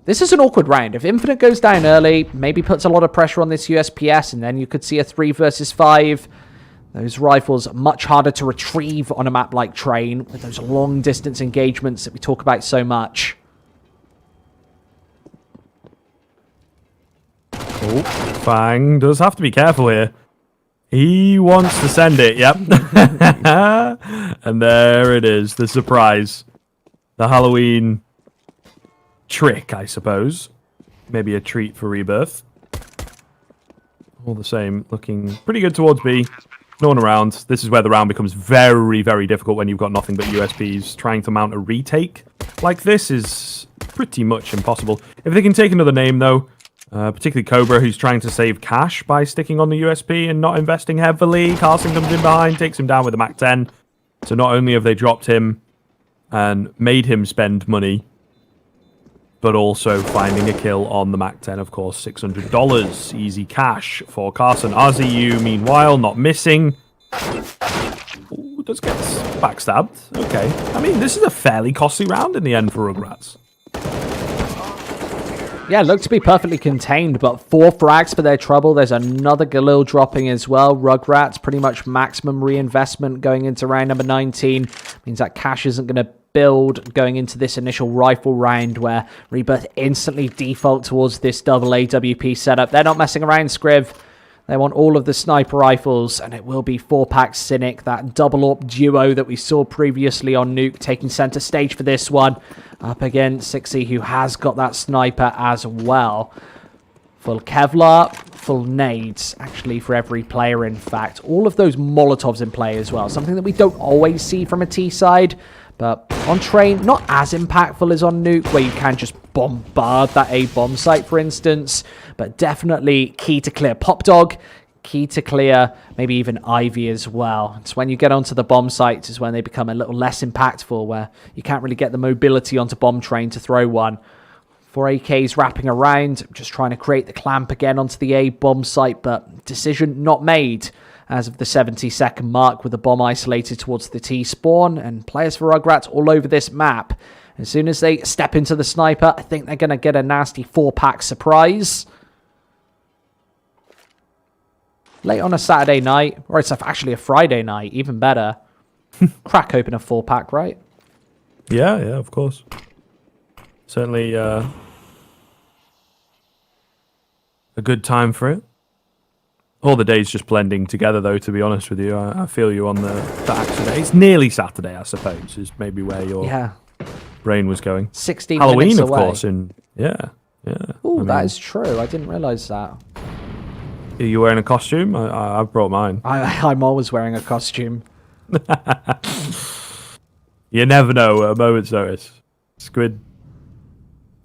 This is an awkward round. If Infinite goes down early, maybe puts a lot of pressure on this USPS, and then you could see a 3 versus 5. Those rifles are much harder to retrieve on a map like Train, with those long distance engagements that we talk about so much. Oh, Fang does have to be careful here. He wants to send it, yep. And there it is, the surprise. The Halloween trick, I suppose. Maybe a treat for Rebirth. All the same, looking pretty good towards B. No one around. This is where the round becomes very, very difficult when you've got nothing but USPs. Trying to mount a retake like this is pretty much impossible. If they can take another name, though, particularly Cobra, who's trying to save cash by sticking on the USP and not investing heavily. Carson comes in behind, takes him down with a MAC-10. So not only have they dropped him and made him spend money, but also finding a kill on the MAC-10, of course. $600 easy cash for Carson. RZU, meanwhile, not missing. Ooh, does get backstabbed. Okay. I mean, this is a fairly costly round in the end for Rugratz. Yeah, looked to be perfectly contained, but 4 frags for their trouble. There's another Galil dropping as well. Rugratz, pretty much maximum reinvestment going into round number 19. Means that cash isn't going to build going into this initial rifle round where Rebirth instantly default towards this double AWP setup. They're not messing around, Scriv. They want all of the sniper rifles, and it will be 4-pack Cynic, that double AWP duo that we saw previously on Nuke, taking center stage for this one. Up against 6E, who has got that sniper as well. Full Kevlar, full nades, actually, for every player, in fact. All of those Molotovs in play as well, something that we don't always see from a T side. But on train, not as impactful as on Nuke, where you can just bombard that A bomb site, for instance. But definitely key to clear Pop Dog, key to clear maybe even Ivy as well. It's when you get onto the bomb sites is when they become a little less impactful, where you can't really get the mobility onto bomb train to throw one. 4 AKs wrapping around, just trying to create the clamp again onto the A bomb site, but decision not made as of the 70-second mark with the bomb isolated towards the T spawn, and players for Rugratz all over this map. As soon as they step into the sniper, I think they're going to get a nasty 4-pack surprise. Late on a Saturday night, or it's actually a Friday night, even better. Crack open a 4-pack, right? Yeah, of course. Certainly a good time for it. All the days just blending together, though, to be honest with you. I feel you on the Saturday. It's nearly Saturday, I suppose, is maybe where your brain was going. 16 Halloween, minutes of away. course. And yeah. Oh, that is true. I didn't realise that. Are you wearing a costume? I've brought mine. I'm always wearing a costume. You never know at a moment's notice. Squid.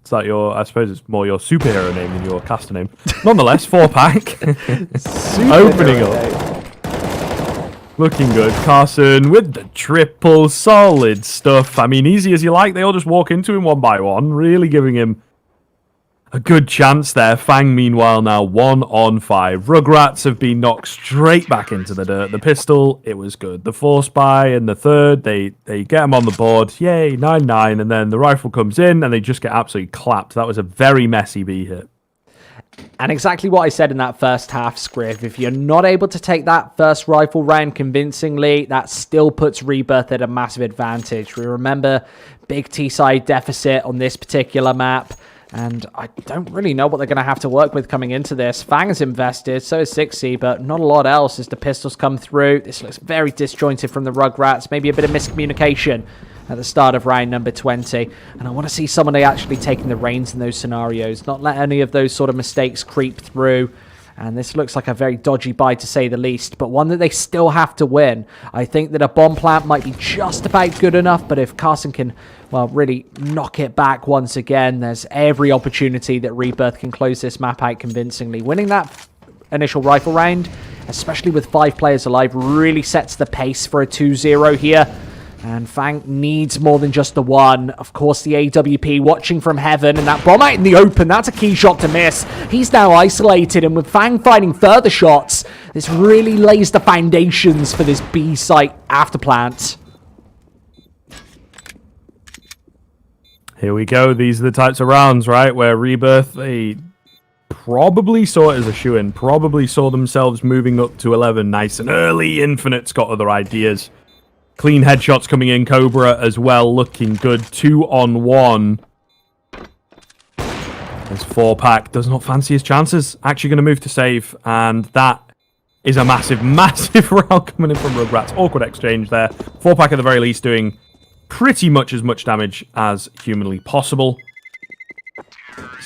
It's like I suppose it's more your superhero name than your caster name. Nonetheless, 4-pack. Opening up. Looking good. Carson with the triple. Solid stuff. I mean, easy as you like. They all just walk into him one by one. Really giving him a good chance there. Fang, meanwhile, now 1-on-5. Rugratz have been knocked straight back into the dirt. The pistol, it was good. The 4-spy and the third, they get him on the board. Yay, 9-9. And then the rifle comes in and they just get absolutely clapped. That was a very messy B hit. And exactly what I said in that first half, Scriv. If you're not able to take that first rifle round convincingly, that still puts Rebirth at a massive advantage. We remember big T-side deficit on this particular map. And I don't really know what they're going to have to work with coming into this. Fang's invested, so is 6E, but not a lot else as the pistols come through. This looks very disjointed from the Rugrats. Maybe a bit of miscommunication at the start of round number 20. And I want to see somebody actually taking the reins in those scenarios, not let any of those sort of mistakes creep through. And this looks like a very dodgy buy, to say the least, but one that they still have to win. I think that a bomb plant might be just about good enough, but if Carson can, well, really knock it back once again, there's every opportunity that Rebirth can close this map out convincingly. Winning that initial rifle round, especially with 5 players alive, really sets the pace for a 2-0 here. And Fang needs more than just the one. Of course, the AWP watching from heaven, and that bomb out in the open, that's a key shot to miss. He's now isolated, and with Fang finding further shots, this really lays the foundations for this B site after plant. Here we go. These are the types of rounds, right, where Rebirth, they probably saw it as a shoo-in, probably saw themselves moving up to 11 nice and early. Infinite's got other ideas. Clean headshots coming in. Cobra as well, looking good. 2-on-1. This 4-pack does not fancy his chances. Actually going to move to save, and that is a massive, massive round coming in from Rugratz. Awkward exchange there. 4-pack at the very least doing pretty much as much damage as humanly possible.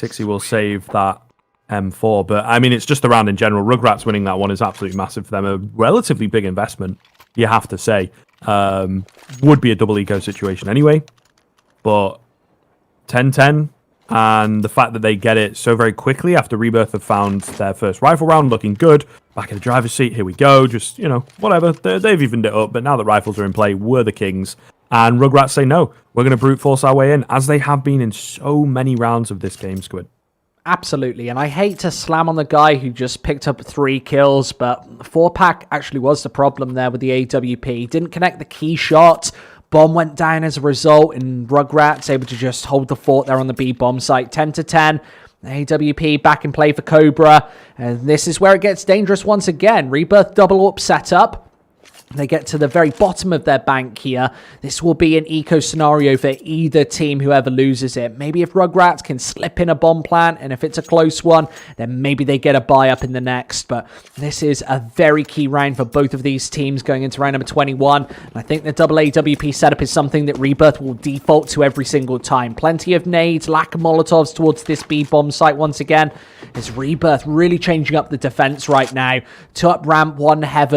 Sixty will save that M4, but I mean, it's just around in general. Rugratz winning that one is absolutely massive for them. A relatively big investment, you have to say. Would be a double eco situation anyway, but 10-10, and the fact that they get it so very quickly after Rebirth have found their first rifle round, looking good. Back in the driver's seat, here we go. Just, whatever. They've evened it up, but now that rifles are in play, we're the kings. And Rugratz say, no, we're going to brute force our way in, as they have been in so many rounds of this game, Squid. Absolutely, and I hate to slam on the guy who just picked up 3 kills, but 4-pack actually was the problem there with the AWP. Didn't connect the key shot. Bomb went down as a result, and Rugratz able to just hold the fort there on the B bomb site. 10-10. AWP back in play for Cobra, and this is where it gets dangerous once again. Rebirth double up setup. They get to the very bottom of their bank here. This will be an eco scenario for either team, whoever loses it. Maybe if Rugratz can slip in a bomb plant, and if it's a close one, then maybe they get a buy up in the next. But this is a very key round for both of these teams going into round number 21. And I think the double AWP setup is something that Rebirth will default to every single time. Plenty of nades, lack of Molotovs towards this B bomb site once again. Is Rebirth really changing up the defense right now? To up ramp one heaven.